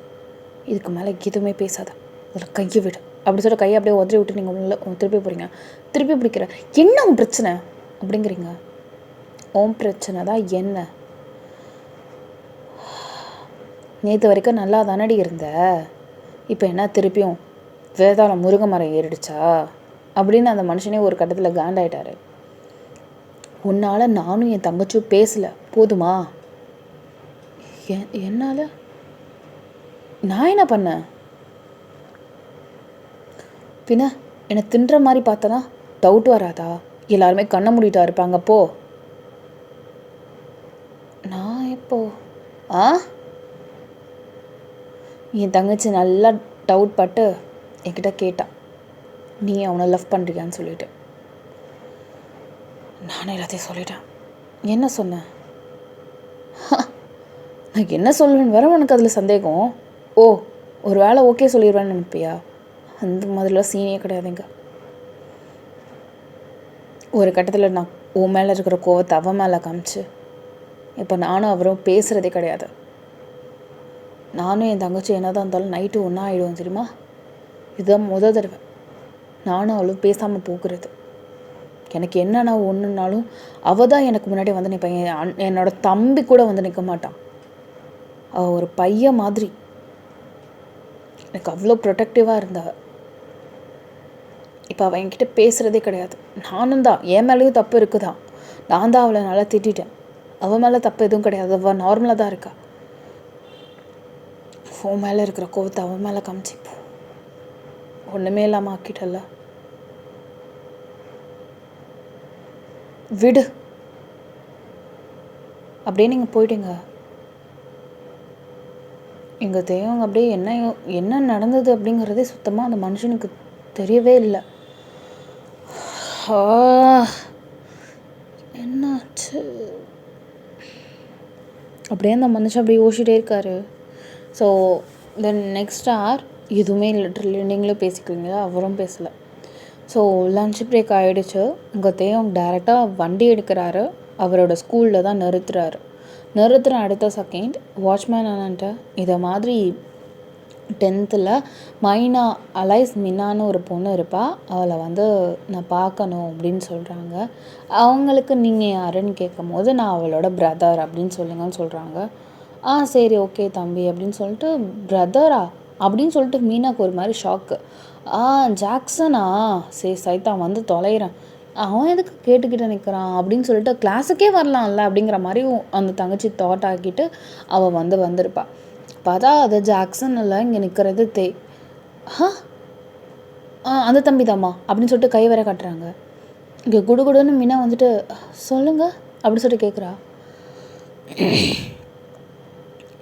A: இதுக்கு மேலே எதுவுமே பேசாத, அதில் கையை விடு அப்படி சொல்லிட்டு கையை அப்படியே உதறி விட்டு நீங்கள் உள்ள திருப்பி போகிறீங்க. திருப்பி பிடிக்கிற, என்ன உன் பிரச்சனை அப்படிங்கிறீங்க. உன் பிரச்சனை தான் என்ன? நேற்று வரைக்கும் நல்லா தானடி இருந்த, இப்போ என்ன திருப்பியும் வேதாளம் முருங்கை மரம் ஏறிடுச்சா அப்படின்னு அந்த மனுஷனே ஒரு கட்டத்தில் காண்டாயிட்டாரு. உன்னால் நானும் என் தங்கச்சியும் பேசலை போதுமா? என்னால் நான் என்ன பண்ணேன்? பின்ன என்னை தின்ற மாதிரி பார்த்தனா டவுட் வராதா? எல்லாருமே கண்ணை மூடிட்டா இருப்பாங்க. போ. நான் எப்போ என் தங்கச்சி நல்லா டவுட் பட்டு என்கிட்ட கேட்டான், நீ அவனை லவ் பண்ணுறியான்னு சொல்லிட்டு. நானே எல்லாத்தையும் சொல்லிட்டேன். என்ன சொன்னேன்? நான் என்ன சொல்லுவேன்னு வேற உனக்கு அதில் சந்தேகம்? ஓ, ஒரு வேளை ஓகே சொல்லிடுவேன்னு நினைப்பியா? அந்த மாதிரிலாம் சீனே கிடையாதுங்க. ஒரு கட்டத்தில் நான் உன் மேலே இருக்கிற கோவத்தை அவன் மேலே காமிச்சு இப்போ நானும் அவரும் பேசுகிறதே கிடையாது. நானும் என் தங்கச்சி என்ன தான் இருந்தாலும் நைட்டு ஒன்றா ஆகிடுவோம் தெரியுமா? இதுதான் முத தடவை நானும் அவளும் பேசாமல் போகிறது. எனக்கு என்னன்னா ஒன்றுனாலும் அவள் தான் எனக்கு முன்னாடி வந்து நிற்பேன். என்னோட தம்பி கூட வந்து நிற்க மாட்டான். அவள் ஒரு பையன் மாதிரி எனக்கு அவ்வளோ ப்ரொடெக்டிவாக இருந்தா. இப்போ அவள் என்கிட்ட பேசுகிறதே கிடையாது. நானும் தான், என் மேலேயும் தப்பு இருக்குதான். நான் தான் அவளை நல்லா திட்டேன். அவள் மேலே தப்பு எதுவும் கிடையாது. அவள் நார்மலாக தான் இருக்கா. ஃபோன் மேலே இருக்கிற கோவத்தை அவன் மேலே காமிச்சிப்போ ஒன்றுமே இல்லாமல் ஆக்கிட்டல்ல. விடு அப்படியே நீங்கள் போயிட்டீங்க. எங்கள் தேவங்க அப்படியே என்ன நடந்தது அப்படிங்கிறதே சுத்தமாக அந்த மனுஷனுக்கு தெரியவே இல்லை. என்னாச்சு அப்படியே அந்த மனுஷன் அப்படியே யோசிச்சிட்டே இருக்காரு. ஸோ தென் நெக்ஸ்ட் ஹவர் எதுவுமே லிட்டரலி நீங்களும் பேசிக்குவீங்க, அவரும் பேசலை. ஸோ லன்ச் பிரேக் ஆகிடுச்சு. உங்கள் தேவம் டைரெக்டாக வண்டி எடுக்கிறாரு. அவரோட ஸ்கூலில் தான் நிறுத்துகிற அடுத்த செகண்ட் வாட்ச்மேன் அண்ணன்ட்ட இதை மாதிரி 10th மைனா அலைஸ் மின்னான்னு ஒரு பொண்ணு இருப்பாள், அவளை நான் பார்க்கணும் அப்படின்னு சொல்கிறாங்க. அவங்களுக்கு நீங்கள் யாருன்னு கேட்கும் போது நான் அவளோட பிரதர் அப்படின்னு சொல்லுங்கன்னு சொல்கிறாங்க. சரி ஓகே தம்பி அப்படின்னு சொல்லிட்டு, பிரதரா அப்படின்னு சொல்லிட்டு மீனாக்கு ஒரு மாதிரி ஷாக்கு. ஜாக்சனா, சரி சைத்தான் தொலைகிறேன், அவன் எதுக்கு கேட்டுக்கிட்ட நிற்கிறான் அப்படின்னு சொல்லிட்டு கிளாஸுக்கே வரலாம்ல அப்படிங்கிற மாதிரி அந்த தங்கச்சி தாட் ஆக்கிட்டு அவள் வந்திருப்பாள். பார்த்தா அது ஜாக்சன் இல்லை, இங்கே நிற்கிறது ஆ அந்த தம்பி தாம்மா அப்படின்னு சொல்லிட்டு கை வேற காட்டுறாங்க. இங்கே குடுகுடுன்னு மீனா வந்துட்டு சொல்லுங்க அப்படின்னு சொல்லிட்டு கேட்குறா.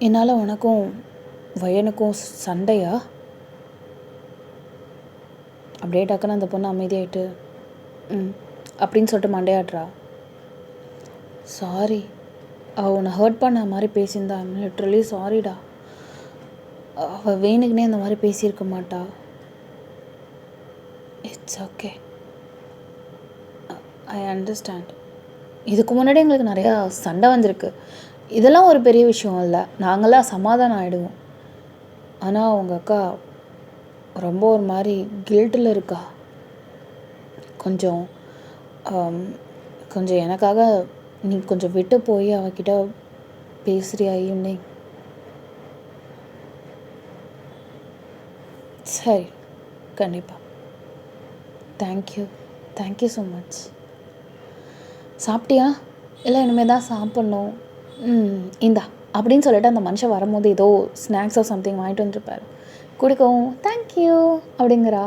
A: என்னால் உனக்கும் வயனுக்கும் சண்டையா? அப்படியே டக்குன்னு அந்த பொண்ணு அமைதியாயிட்டு அப்படின்னு சொல்லிட்டு மண்டையாடுறா. சாரி, அவள் உன்னை ஹர்ட் பண்ண மாதிரி பேசியிருந்தா. லிட்ரலி சாரிடா. அவள் வேணுக்குனே அந்த மாதிரி பேசியிருக்க மாட்டா. It's okay, I understand. இதுக்கு முன்னாடி எங்களுக்கு நிறையா சண்டை வந்திருக்கு. இதெல்லாம் ஒரு பெரிய விஷயம் இல்லை, நாங்களாம் சமாதானம் ஆகிடுவோம். ஆனால் உங்கள் அக்கா ரொம்ப ஒரு மாதிரி கில்ட்டில் இருக்கா. கொஞ்சம் கொஞ்சம் எனக்காக நீ கொஞ்சம் விட்டு போய் அவகிட்ட பேசுறியா ஈவினிங்? சரி, கண்டிப்பாக. Thank you so much. சாப்பிட்டியா? இல்லை இனிமேல் தான் சாப்பிட்ணும். இந்தா அப்படின்னு சொல்லிட்டு அந்த மனுஷன் வரும்போது ஏதோ ஸ்நாக்ஸோ சம்திங் வாங்கிட்டு வந்துருப்பார். குடிக்கவும் தேங்க்யூ அப்படிங்கிறா.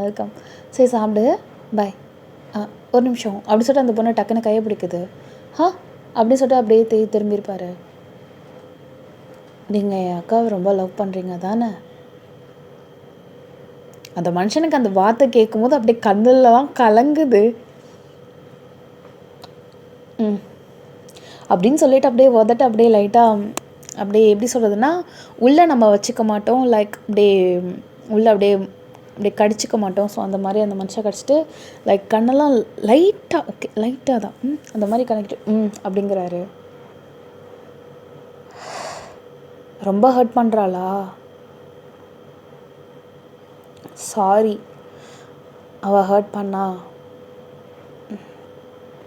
A: வெல்கம். சரி சாப்பிடு, பாய். ஒரு நிமிஷம் அப்படின்னு சொல்லிட்டு அந்த பொண்ணு டக்குன்னு கையை பிடிக்குது. அப்படின்னு சொல்லிட்டு அப்படியே திரும்பியிருப்பார். நீங்கள் என் அக்காவை ரொம்ப லவ் பண்ணுறீங்க தானே? அந்த மனுஷனுக்கு அந்த வார்த்தை கேட்கும்போது அப்படியே கண்ணுலலாம் கலங்குது. அப்படின்னு சொல்லிட்டு அப்படியே உதட்டு அப்படியே லைட்டாக அப்படியே எப்படி சொல்கிறதுனா உள்ளே நம்ம வச்சுக்க மாட்டோம், லைக் அப்படியே உள்ளே அப்படியே கடிச்சிக்க மாட்டோம். ஸோ அந்த மாதிரி அந்த மனுஷன் கடிச்சிட்டு லைக் கண்ணெல்லாம் லைட்டாக ஓகே லைட்டாக தான் அந்த மாதிரி கணக்கிட்டு அப்படிங்கிறாரு. ரொம்ப ஹர்ட் பண்ணுறாளா? சாரி, அவள் ஹர்ட் பண்ணா.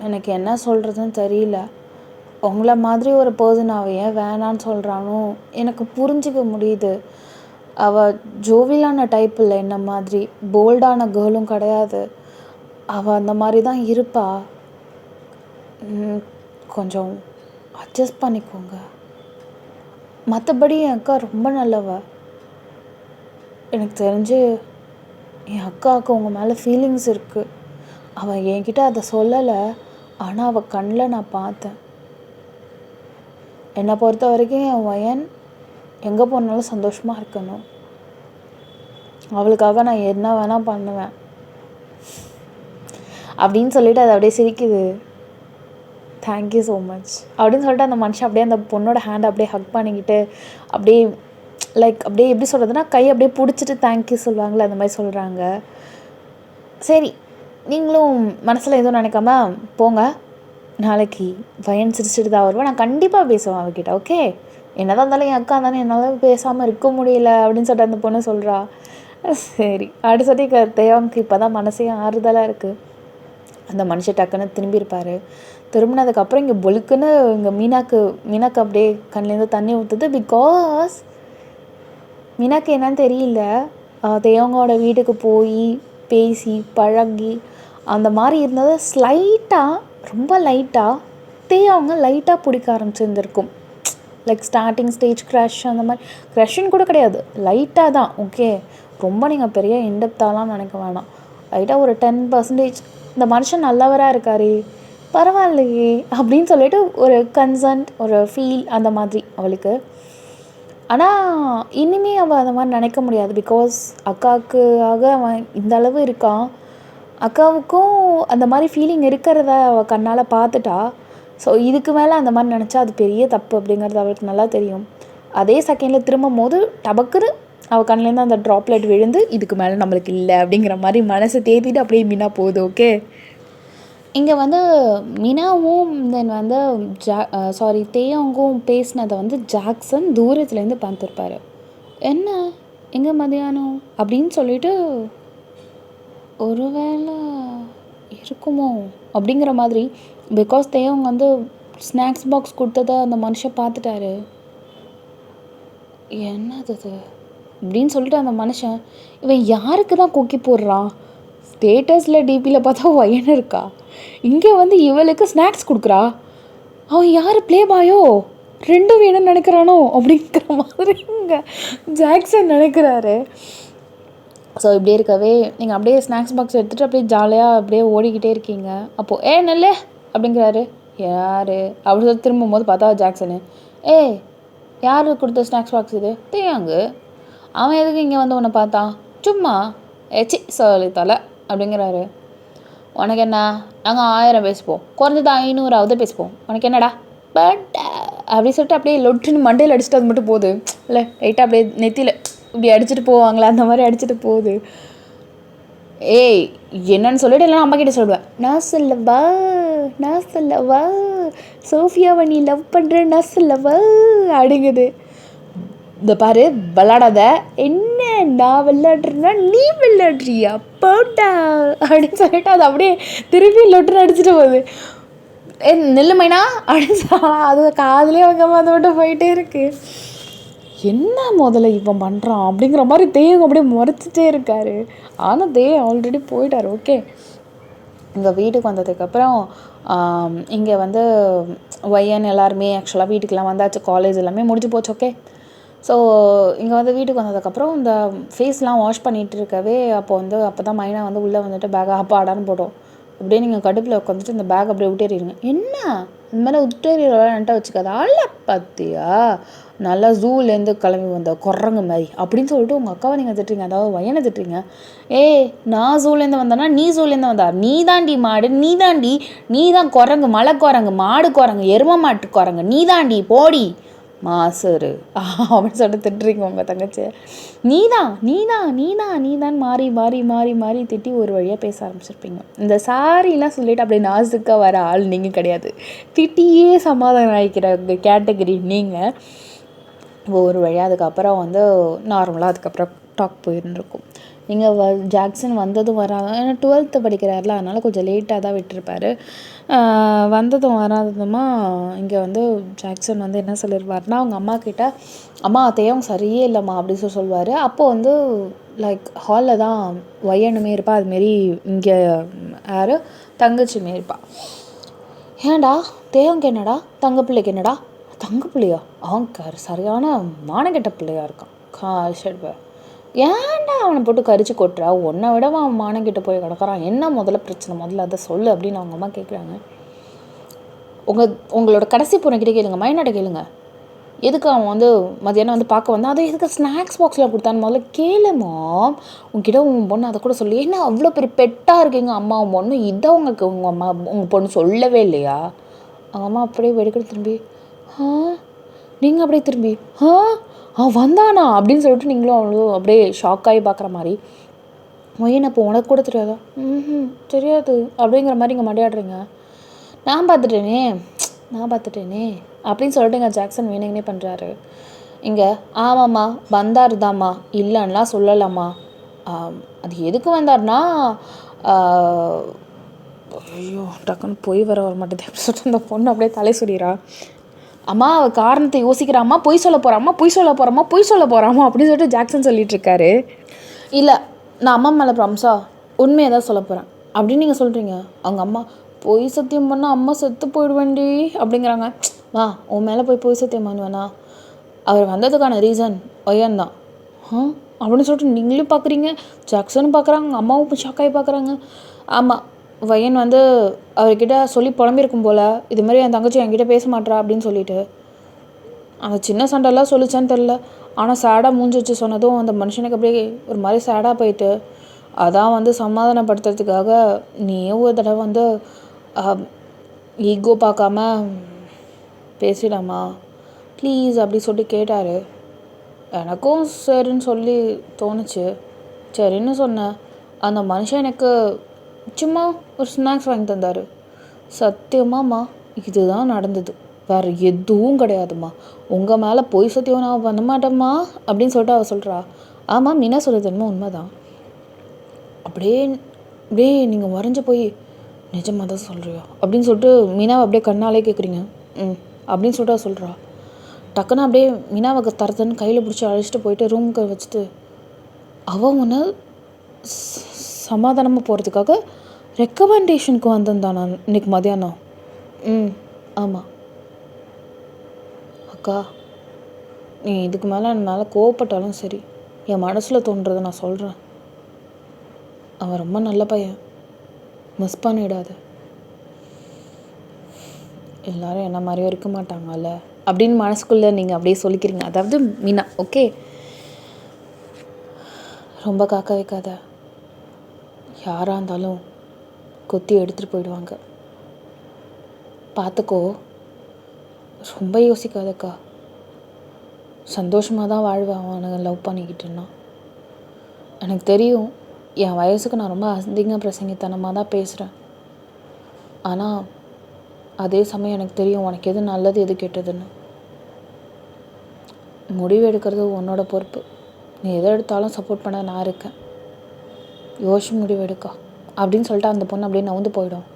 A: எனக்கு என்ன சொல்கிறதுன்னு தெரியல. உங்களை மாதிரி ஒரு பர்சன் அவள் ஏன் வேணான்னு சொல்கிறானோ எனக்கு புரிஞ்சிக்க முடியுது. அவள் ஜோவிலான டைப் இல்லை, என்ன மாதிரி போல்டான கேர்ளும் கிடையாது. அவள் அந்த மாதிரி தான் இருப்பா. கொஞ்சம் அட்ஜஸ்ட் பண்ணிக்கோங்க. மற்றபடி என் அக்கா ரொம்ப நல்லவ. எனக்கு தெரிஞ்சு என் அக்காவுக்கு உங்கள் மேலே ஃபீலிங்ஸ் இருக்குது. அவள் என்கிட்ட அதை சொல்லலை, ஆனால் அவள் கண்ணில் நான் பார்த்தேன். என்னை பொறுத்த வரைக்கும் என் வயன் எங்கே போனாலும் சந்தோஷமாக இருக்கணும். அவளுக்காக நான் என்ன வேணால் பண்ணுவேன் அப்படின்னு சொல்லிட்டு அது அப்படியே சிரிக்குது. தேங்க்யூ ஸோ மச் அப்படின்னு சொல்லிட்டு அந்த மனுஷன் அப்படியே அந்த பொண்ணோட ஹேண்டை அப்படியே ஹக் பண்ணிக்கிட்டு அப்படியே லைக் அப்படியே எப்படி சொல்கிறதுனா கை அப்படியே பிடிச்சிட்டு தேங்க்யூ சொல்லுவாங்களே அந்த மாதிரி சொல்கிறாங்க. சரி, நீங்களும் மனசில் எதுவும் நினைக்காம போங்க. நாளைக்கு வயன் சிரிச்சிட்டு தான் வருவேன். நான் கண்டிப்பாக பேசுவேன் அவகிட்ட. ஓகே, என்னதான் இருந்தாலும் என் அக்கா தானே, என்னால் பேசாமல் இருக்க முடியல அப்படின்னு சொல்லிட்டு அந்த பொண்ணு சொல்கிறா. சரி அப்படி சொல்லி தேவாவுக்கு இப்போ தான் மனசே ஆறுதலாக இருக்குது. அந்த மனுஷன் டக்குன்னு திரும்பியிருப்பார். திரும்பினதுக்கப்புறம் இங்கே பொழுக்குன்னு இங்கே மீனாக்கு அப்படியே கண்ணிலேருந்து தண்ணி ஊற்றுது. பிகாஸ் மீனாக்கு என்னன்னு தெரியல, தேவங்களோட வீட்டுக்கு போய் பேசி பழகி அந்த மாதிரி இருந்தது ஸ்லைட்டாக ரொம்ப லைட்டாக தேவங்க லைட்டாக பிடிக்க ஆரம்பிச்சிருந்துருக்கும். லைக் ஸ்டார்டிங் ஸ்டேஜ் க்ரஷ் அந்த மாதிரி. க்ரஷ்ன்னு கூட கிடையாது, லைட்டாக தான். ஓகே, ரொம்ப நீங்கள் பெரிய இன்டெப்த்தாலாம் நினைக்க வேணாம். லைட்டாக ஒரு 10% இந்த மனுஷன் நல்லவராக இருக்காரு, பரவாயில்லையே அப்படின்னு சொல்லிட்டு ஒரு கன்சர்ன்ட் ஒரு ஃபீல் அந்த மாதிரி அவளுக்கு. ஆனால் இனிமே அவள் அந்த மாதிரி நினைக்க முடியாது. பிகாஸ் அக்காவுக்காக அவன் இந்த அளவு இருக்கான். அக்காவுக்கும் அந்த மாதிரி ஃபீலிங் இருக்கிறத அவள் கண்ணால் பார்த்துட்டா. ஸோ இதுக்கு மேலே அந்த மாதிரி நினச்சா அது பெரிய தப்பு அப்படிங்கிறது அவளுக்கு நல்லா தெரியும். அதே செகண்டில் திரும்பும் போது டபக்குன்னு அவள் கண்ணிலேருந்து அந்த ட்ராப்லெட் விழுந்து இதுக்கு மேலே நம்மளுக்கு இல்லை அப்படிங்கிற மாதிரி மனசை தேத்திட்டு அப்படியே மீனா போகுது. ஓகே, இங்கே வந்து மீனாவும் தென் வந்து தேவங்கும் பேசினதை வந்து ஜாக்சன் தூரத்துலேருந்து பார்த்துருப்பாரு. என்ன எங்கே மதியானம் அப்படின்னு சொல்லிட்டு ஒருவேளை இருக்குமோ அப்படிங்கிற மாதிரி. பிகாஸ் தேவங்க வந்து ஸ்நாக்ஸ் பாக்ஸ் கொடுத்ததை அந்த மனுஷன் பார்த்துட்டாரு. என்னது அப்படின்னு சொல்லிட்டு அந்த மனுஷன் இவன் யாருக்கு தான் கொக்கி போடுறான், ஸ்டேட்டஸில் டிபியில் பார்த்தா வயன் இருக்கா, இங்கே வந்து இவளுக்கு ஸ்நாக்ஸ் கொடுக்குறா, அவன் யார் ப்ளே பாயோ, ரெண்டும் வேணும்னு நினைக்கிறானோ அப்படிங்கிற மாதிரி இங்கே ஜாக்சன் நினைக்கிறாரு. ஸோ இப்படியே இருக்கவே நீங்கள் அப்படியே ஸ்நாக்ஸ் பாக்ஸ் எடுத்துகிட்டு அப்படியே ஜாலியாக அப்படியே ஓடிக்கிட்டே இருக்கீங்க. அப்போது நெல்லு அப்படிங்கிறாரு. யார் அப்படி சொல்லி திரும்பும் போது பார்த்தா ஜாக்சனு. யார் கொடுத்த ஸ்நாக்ஸ் பாக்ஸ் இது? தேயாங்கு. அவன் எதுக்கு இங்கே வந்து உன்னை பார்த்தான்? சும்மா ஏச்சி சொல்லி தலை அப்படிங்கிறாரு. உனக்கு என்ன? நாங்கள் 1000 பேசிப்போம், குறைஞ்சது 500ஆவது பேசிப்போம், உனக்கு என்னடா பட் அப்படி சொல்லிட்டு அப்படியே லொட்டுன்னு மண்டையில் அடிச்சுட்டு அது மட்டும் போகுது இல்லை, லைட்டாக அப்படியே நெத்தியில் இப்படி அடிச்சுட்டு போவாங்களே அந்த மாதிரி அடிச்சுட்டு போகுது. என்னன்னு சொல்லிட்டு இல்லைனா அம்மா கிட்ட சொல்லுவேன். நான் சொல்லவா சோஃபியாவை நீ லவ் பண்ணுற, நான் சொல்லவா அப்படிங்குது. இந்த பாரு விளாடாத. என்ன நான் விளையாடுறேன்னா நீ விளையாடுறியா போட்டா அப்படின்னு சொல்லிட்டு அது அப்படியே திருப்பி லொட்டுன்னு அடிச்சுட்டு போகுது. நெல்லுமைனா அப்படின்னு அது காதுலேயே வைக்காம அதை மட்டும் போயிட்டே இருக்கு. என்ன முதல்ல இவன் பண்ணுறான் அப்படிங்கிற மாதிரி தேயும் அப்படியே முறைச்சிட்டே இருக்காரு. ஆனால் தேயும் ஆல்ரெடி போயிட்டார். ஓகே, இங்கே வீட்டுக்கு வந்ததுக்கப்புறம் இங்கே வந்து ஒய்யன் எல்லாருமே ஆக்சுவலாக வீட்டுக்கெலாம் வந்தாச்சு, காலேஜ் எல்லாமே முடிஞ்சு போச்சு. ஓகே, ஸோ இங்கே வந்து வீட்டுக்கு வந்ததுக்கப்புறம் இந்த ஃபேஸ்லாம் வாஷ் பண்ணிகிட்டு இருக்கவே அப்போ தான் மைனா வந்து உள்ளே வந்துட்டு பேக்கை அப்பாடான்னு போட்டோம். அப்படியே நீங்கள் கடுப்பில் உட்காந்துட்டு இந்த பேக் அப்படியே விட்டேறிடுங்க. என்ன இந்த மாதிரி விட்டேறிட்டு வச்சுக்காது ஆள பார்த்தியா, நல்லா ஜூலேருந்து கிளம்பி வந்த குரங்கு மாதிரி அப்படின்னு சொல்லிட்டு உங்கள் அக்காவை நீங்கள் திட்டுறீங்க, அதாவது வயனை திட்டுறீங்க. நான் ஜூலேருந்து வந்தேன்னா நீ ஜூலேருந்து வந்தா, நீ தாண்டி மாடு, நீ தான் குரங்கு, மலை குரங்கு, மாடு குரங்கு, எரும மாட்டு குரங்கு, நீ தாண்டி போடி மாசரு அப்படின்னு சொல்லிட்டு திட்டுறீங்க உங்கள் தங்கச்சியை. நீதான் மாறி திட்டி ஒரு வழியாக பேச ஆரம்பிச்சிருப்பீங்க. இந்த சாரிலாம் சொல்லிவிட்டு அப்படியே நாசுக்காக வர ஆள் நீங்கள் கிடையாது, திட்டியே சமாதானம் ஆகிக்கிற கேட்டகரி நீங்கள். ஒரு வழியாக அதுக்கப்புறம் வந்து நார்மலாக அதுக்கப்புறம் டாக் போயிருந்துருக்கும். நீங்கள் ஜாக்சன் வந்ததும் வராது, ஏன்னா 12th படிக்கிறாருல, அதனால் கொஞ்சம் லேட்டாக தான் விட்டுருப்பார். வந்ததும் வராததுமா இங்கே வந்து ஜாக்சன் வந்து என்ன சொல்லியிருப்பாருனா அவங்க அம்மா கிட்ட, அம்மா தேவம் சரியே இல்லைம்மா அப்படின்னு சொல்லுவார். அப்போது வந்து லைக் ஹாலில் தான் ஒய்யனுமே இருப்பா, அதுமாரி இங்கே யார் தங்கச்சியுமே இருப்பாள். ஏன்டா தேவங்க என்னடா தங்க பிள்ளைக்கு என்னடா? தங்க பிள்ளையா? அவங்க சரியான மானக்கெட்ட பிள்ளையா இருக்கான் காஷட்ப. ஏன்டா அவனை போட்டு கரிச்சு கொட்டுறா? உன்னை விட அவன் மானங்கிட்ட போய் கிடக்கிறான், என்ன முதல்ல பிரச்சனை, முதல்ல அதை சொல்லு அப்படின்னு அவங்க அம்மா கேட்குறாங்க. உங்களோட கடைசி பொண்ணுக்கிட்ட கேளுங்க, மைனாட்ட கேளுங்க, எதுக்கு அவன் வந்து மதியானம் வந்து பார்க்க வந்தான், அதை எதுக்கு ஸ்நாக்ஸ் பாக்ஸில் கொடுத்தான்னு முதல்ல கேளுமா. உங்ககிட்ட உங்கள் பொண்ணு அதை கூட சொல்லி, ஏன்னா அவ்வளோ பெரிய பெட்டாக இருக்கீங்க அம்மா உன் பொண்ணு, இதை உங்களுக்கு உங்கள் பொண்ணு சொல்லவே இல்லையா? அவங்க அம்மா அப்படியே வெடிக்கிட்டு திரும்பி, நீங்கள் அப்படியே திரும்பி வந்தானா அப்படின்னு சொல்லிட்டு நீங்களும் அவ்வளோ அப்படியே ஷாக்காகி பார்க்குற மாதிரி. மொய்யன் அப்போ உனக்கு கூட தெரியாதா? தெரியாது அப்படிங்கிற மாதிரி இங்கே மடையாடுறீங்க. நான் பார்த்துட்டேனே அப்படின்னு சொல்லிட்டு இங்கே ஜாக்சன் வேணுங்கன்னே பண்ணுறாரு. இங்கே ஆமாம்மா வந்தார் தாம்மா, இல்லைன்னெலாம் சொல்லலாம்மா. அது எதுக்கு வந்தார்னா, ஐயோ டக்குன்னு போய் வர மாட்டேது அப்படின்னு சொல்லிட்டு அந்த பொண்ணு அப்படியே தலை சொல்லிடுறா. அம்மா அவள் காரணத்தை யோசிக்கிறாம்மா, பொய் சொல்ல போகிறாம்மா அப்படின்னு சொல்லிட்டு ஜாக்சன் சொல்லிகிட்ருக்காரு. இல்லை நான் அம்மா மேலே ப்ராமிஸா உண்மையை தான் சொல்ல போகிறேன் அப்படின்னு நீங்கள் சொல்கிறீங்க. அவங்க அம்மா பொய் சத்தியம் பண்ணால் அம்மா செத்து போயிடுவேண்டி அப்படிங்கிறாங்க. உன் மேலே பொய் சத்தியம் பண்ணுவேண்ணா, அவர் வந்ததுக்கான ரீசன் ஒய்யன் தான் அப்படின்னு சொல்லிட்டு நீங்களும் பார்க்குறீங்க, ஜாக்சனும் பார்க்குறாங்க, அம்மாவும் ஷாக்காகி பார்க்குறாங்க. ஆமாம், வயன் வந்து அவர்கிட்ட சொல்லி புலம்பிருக்கும் போல், இது மாதிரி என் தங்கச்சி என்கிட்ட பேச மாட்டா அப்படின்னு சொல்லிட்டு. அந்த சின்ன சண்டைலாம் சொல்லிச்சான்னு தெரில, ஆனால் சேடாக மூஞ்சி வச்சு சொன்னதும் அந்த மனுஷனுக்கு அப்படியே ஒரு மாதிரி சேடாக போயிட்டு, அதான் வந்து சமாதானப்படுத்துறதுக்காக நீயே ஒரு தடவை வந்து ஈகோ பார்க்காம பேசிடாமா ப்ளீஸ் அப்படி சொல்லி கேட்டார். எனக்கும் சரின்னு சொல்லி தோணுச்சு, சரின்னு சொன்னேன். அந்த மனுஷன் எனக்கு சும்மா ஒரு ஸ்நாக்ஸ் வாங்கி தந்தார். சத்தியமாம்மா இதுதான் நடந்தது, வேறு எதுவும் கிடையாதும்மா. உங்கள் மேலே பொய் சத்தியம் நான் பண்ண மாட்டேம்மா அப்படின்னு சொல்லிட்டு அவள் சொல்கிறா. ஆமாம் மீனா சொல்லுது என்னமோ உண்மைதான். அப்படியே நீங்கள் வரைஞ்சி போய் நிஜமாக தான் சொல்கிறியா அப்படின்னு சொல்லிட்டு மீனாவை அப்படியே கண்ணாலே கேட்குறீங்க. அப்படின்னு சொல்லிட்டு அவள் சொல்கிறா. டக்குன்னு அப்படியே மீனாவை தரத்துன்னு கையில் பிடிச்சி அழைச்சிட்டு போயிட்டு ரூமுக்கு வச்சுட்டு, அவன் ஒன்று சமாதானமாக போகிறதுக்காக ரெக்கமெண்டேஷனுக்கு வந்திருந்தான் நான் இன்னைக்கு மதியானம். ஆமாம் அக்கா, நீ இதுக்கு மேலே என் மேலே கோவப்பட்டாலும் சரி, என் மனசில் தோன்றதை நான் சொல்கிறேன். அவன் ரொம்ப நல்ல பையன், மிஸ் பண்ணிடாது. எல்லாரும் என்ன மாதிரியும் இருக்க மாட்டாங்கல்ல அப்படின்னு மனசுக்குள்ளே நீங்கள் அப்படியே சொல்லிக்கிறீங்க. அதாவது மீனா, ஓகே, ரொம்ப காக்க வைக்காத. யாராக இருந்தாலும் கொத்தி எடுத்துகிட்டு போயிடுவாங்க, பார்த்துக்கோ. ரொம்ப யோசிக்காதக்கா. சந்தோஷமாக தான் வாழ்வேன் அவனை லவ் பண்ணிக்கிட்டேன்னா. எனக்கு தெரியும், என் வயசுக்கு நான் ரொம்ப அதிக பிரசங்கித்தனமாக தான் பேசுகிறேன். ஆனால் அதே சமயம் எனக்கு தெரியும் உனக்கு எது நல்லது எது கெட்டதுன்னு. முடிவு எடுக்கிறது உன்னோட பொறுப்பு. நீ எதை எடுத்தாலும் சப்போர்ட் பண்ண நான் இருக்கேன். யோசிச்சு முடிவு எடுக்கா அப்படின்னு சொல்லிட்டு அந்த பொண்ணு அப்படியே நவுந்து போயிடும்.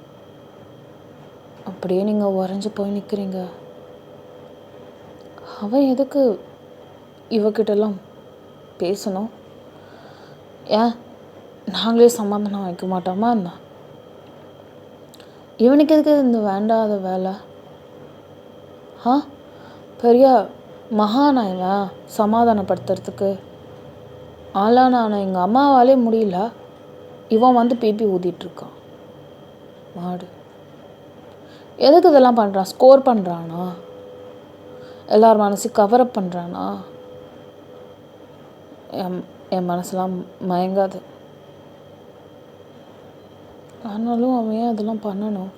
A: அப்படியே நீங்கள் உறைஞ்சி போய் நிற்கிறீங்க. அவன் எதுக்கு இவக்கிட்டெல்லாம் பேசணும்? ஏன் நாங்களே சமாதானம் வைக்க மாட்டோமா என்ன? இவனுக்கு எதுக்கு இந்த வேண்டாத வேலை? பெரிய மகானா இவன் சமாதானப்படுத்துறதுக்கு. ஆளான எங்கள் அம்மாவாலே முடியல, இவன் வந்து பேப்பி ஊதிட்டுருக்கான். மாடு எதுக்கு இதெல்லாம் பண்ணுறான்? ஸ்கோர் பண்ணுறானா? எல்லார் மனசு கவரப் பண்ணுறானா? என் மனசெல்லாம் மயங்காது. ஆனாலும் அவன் ஏன் அதெல்லாம் பண்ணணும்?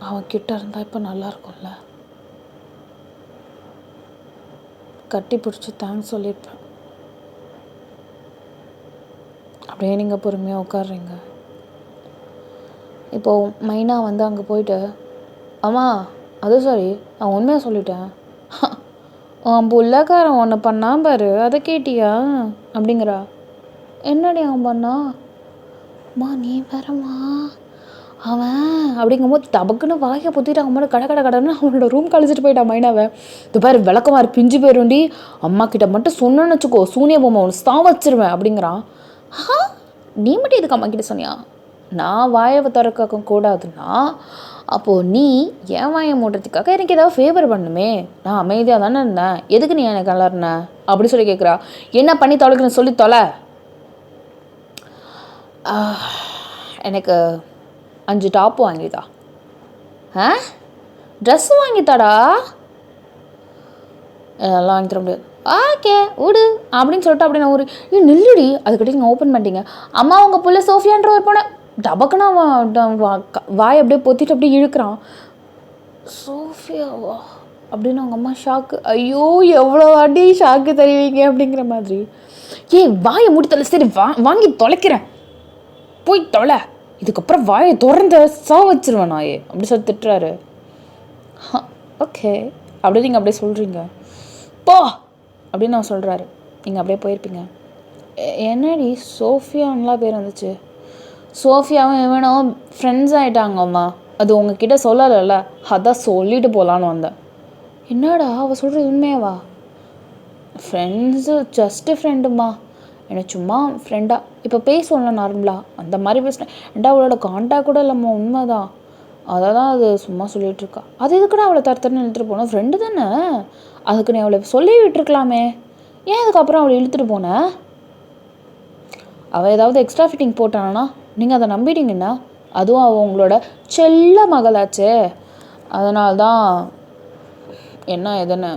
A: அவன் கிட்ட இருந்தால் இப்போ நல்லா இருக்கும்ல. கட்டி பிடிச்சி தேங்க்ஸ் சொல்லியிருப்பேன். அப்படியே நீங்கள் பொறுமையாக உட்காடுறீங்க. இப்போது மைனா வந்து அங்கே போயிட்டு, அம்மா அது சரி, நான் உண்மையாக சொல்லிட்டேன், அவன் புள்ளக்காரன் ஒன்று பண்ணான் பாரு, அதை கேட்டியா அப்படிங்கிறா. என்னடி அவன் பண்ணா? அம்மா நீ வேறம்மா, அவன் அப்படிங்கும்போது டபக்குன்னு வாயை பொத்திட்டு அவன் மேலே கடை கடைன்னு அவனோட ரூம் கழிச்சிட்டு போயிட்டான் மைனாவை. இது பாரு விளக்கமாறு பிஞ்சு போயிருண்டி, அம்மா கிட்ட மட்டும் சொன்னேன்னு வச்சுக்கோ, சூனிய பொம்மை ஒன்று தான் வச்சிருவேன் அப்படிங்கிறான். நீ மட்டும் இதுக்கு அம்மா கிட்ட சொன்னியா? நான் வாயை திறக்க கூடாதுன்னா அப்போது நீ என் வாயை மூடுறதுக்காக எனக்கு ஏதாவது ஃபேவர் பண்ணுமே. நான் அமைதியாக தானே இருந்தேன், எதுக்கு நீ எனக்கு கலர்ன அப்படி சொல்லி கேட்குறா. என்ன பண்ணி தொலைக்குன்னு சொல்லி தொலை. எனக்கு 5 டாப்பு வாங்கித்தா. ட்ரெஸ்ஸு வாங்கித்தாடா. எல்லாம் வாங்கி தர முடியாது. ஓகே விடு அப்படின்னு சொல்லிட்டு அப்படி நான் ஒரு நில்லுடி, அதுக்கிட்ட நீங்கள் ஓப்பன் பண்ணிட்டீங்க. அம்மா உங்கள் புள்ள சோஃபியான்ற ஒரு பொண்ணை டபக்குன்னு அவன் வாயை அப்படியே பொத்திட்டு அப்படியே இழுக்கிறான். சோஃபியாவா அப்படின்னு அவங்க அம்மா ஷாக்கு. ஐயோ எவ்வளோ அடி ஷாக்கு தருவீங்க அப்படிங்கிற மாதிரி. வாயை மூடி தொலை. சரி வாங்கி தொலைக்கிறேன், போய் தொலை, இதுக்கப்புறம் வாயை திறந்த வச்சிருவேன் நாயே அப்படி சொல்லி திட்டுறாரு. ஓகே அப்படியே நீங்கள் அப்படியே சொல்கிறீங்க. போ அப்படின்னு நான் சொல்கிறாரு. நீங்கள் அப்படியே போயிருப்பீங்க. என்னடி சோஃபியான்லாம் பேர் வந்துச்சு? சோஃபியாவும் இவனும் ஃப்ரெண்ட்ஸ் ஆகிட்டாங்கம்மா, அது உங்ககிட்ட சொல்லலைல்ல, அதான் சொல்லிட்டு போகலான்னு வந்தேன். என்னடா அவள் சொல்கிறது உண்மையாவா? ஃப்ரெண்ட்ஸு ஜஸ்ட்டு ஃப்ரெண்டுமா, எனக்கு சும்மா ஃப்ரெண்டாக இப்போ பேசுவோம்ல நார்மலாக அந்த மாதிரி பேசுகிறேன். ஏன்டா அவளோட காண்டாக்ட் கூட இல்லைம்மா, உண்மை தான், அதை தான் அது சும்மா சொல்லிகிட்ருக்கா. அது எதுக்குடா அவளை தரத்தரன்னு இழுத்துட்டு போனோம்? ஃப்ரெண்டு தானே, அதுக்கு நீ அவளை சொல்லி விட்டுருக்கலாமே, ஏன் அதுக்கப்புறம் அவளை இழுத்துட்டு போனேன்? அவள் ஏதாவது எக்ஸ்ட்ரா ஃபிட்டிங் போட்டானா நீங்கள் அதை நம்பிட்டீங்கன்னா? அதுவும் அவள் உங்களோட செல்ல மகளாச்சே, அதனால்தான் என்ன எதுன்னு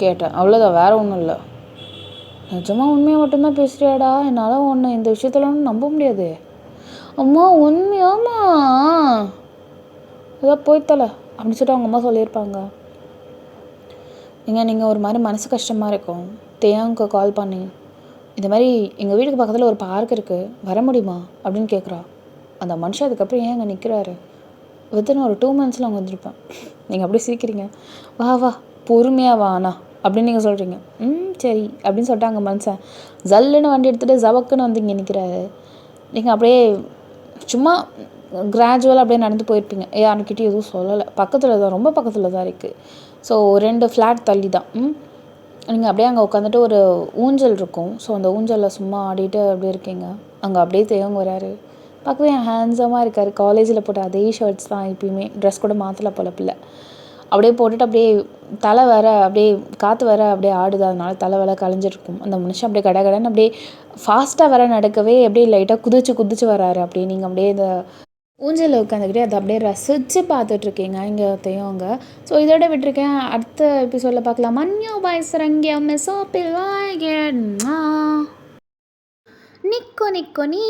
A: கேட்டேன், அவ்வளோதான், வேறு ஒன்றும் இல்லை. நிஜமாக உண்மையாக மட்டும்தான் பேசுகிறியாடா? என்னால் ஒன்று இந்த விஷயத்துலாம் நம்ப முடியாது. அம்மா உண்மையாம்மா, ஏதோ போய்த்தலை அப்படின்னு சொல்லிட்டு அவங்க அம்மா சொல்லியிருப்பாங்க. நீங்கள் ஒரு மாதிரி மனசு கஷ்டமாக இருக்கும். தேயாவுக்கு கால் பண்ணி, இந்த மாதிரி எங்கள் வீட்டுக்கு பக்கத்தில் ஒரு பார்க் இருக்குது, வர முடியுமா அப்படின்னு கேட்குறா. அந்த மனுஷன் அதுக்கப்புறம் ஏன் அங்கே நிற்கிறாரு? வித்தின் ஒரு 2 monthஸில் அவங்க வந்துருப்பேன். நீங்கள் அப்படியே சிரிக்கிறீங்க. வா பொறுமையாக வாண்ணா அப்படின்னு நீங்கள் சொல்கிறீங்க. சரி அப்படின்னு சொல்லிட்டு அங்கே மனுஷன் ஜல்லுன்னு வண்டி எடுத்துகிட்டு ஜவக்குன்னு வந்து இங்கே நிற்கிறாரு. நீங்கள் அப்படியே சும்மா கிராஜுவலாக அப்படியே நடந்து போயிருப்பீங்க. யாருக்கிட்டையும் எதுவும் சொல்லலை, பக்கத்தில் தான், ரொம்ப பக்கத்தில் தான் இருக்குது. ஸோ 2 ஃப்ளாட் தள்ளி தான். நீங்கள் அப்படியே அங்கே உட்காந்துட்டு ஒரு ஊஞ்சல் இருக்கும், ஸோ அந்த ஊஞ்சலில் சும்மா ஆடிட்டு அப்படியே இருக்கீங்க. அங்கே அப்படியே தேவங்க வராரு. பார்க்கவே ஹேண்ட்ஸமாக இருக்கார். காலேஜில் போட்ட அதே ஷர்ட்ஸ் தான், எப்பயுமே ட்ரெஸ் கூட மாற்றலை போல பிள்ளை. அப்படியே போட்டுட்டு அப்படியே தலை வர அப்படியே காற்று வர அப்படியே ஆடுது, அதனால தலை வேலை கலைஞ்சிருக்கும். அந்த மனுஷன் அப்படியே கடகடன்னு அப்படியே ஃபாஸ்ட்டாக வர நடக்கவே அப்படியே லைட்டாக குதிச்சு வராரு. அப்படியே நீங்கள் அப்படியே இந்த ஊஞ்சலில் உட்காந்துக்கிட்டே அதை அப்படியே ரசித்து பார்த்துட்ருக்கீங்க இங்கே அங்கே. ஸோ இதோட விட்டுருக்கேன். அடுத்த எபிசோடில் பார்க்கலாம். மன்யோ பாய் சரங்கியா மெசோ பிள்ளாய் நிக்கோ நிக்கோ நீ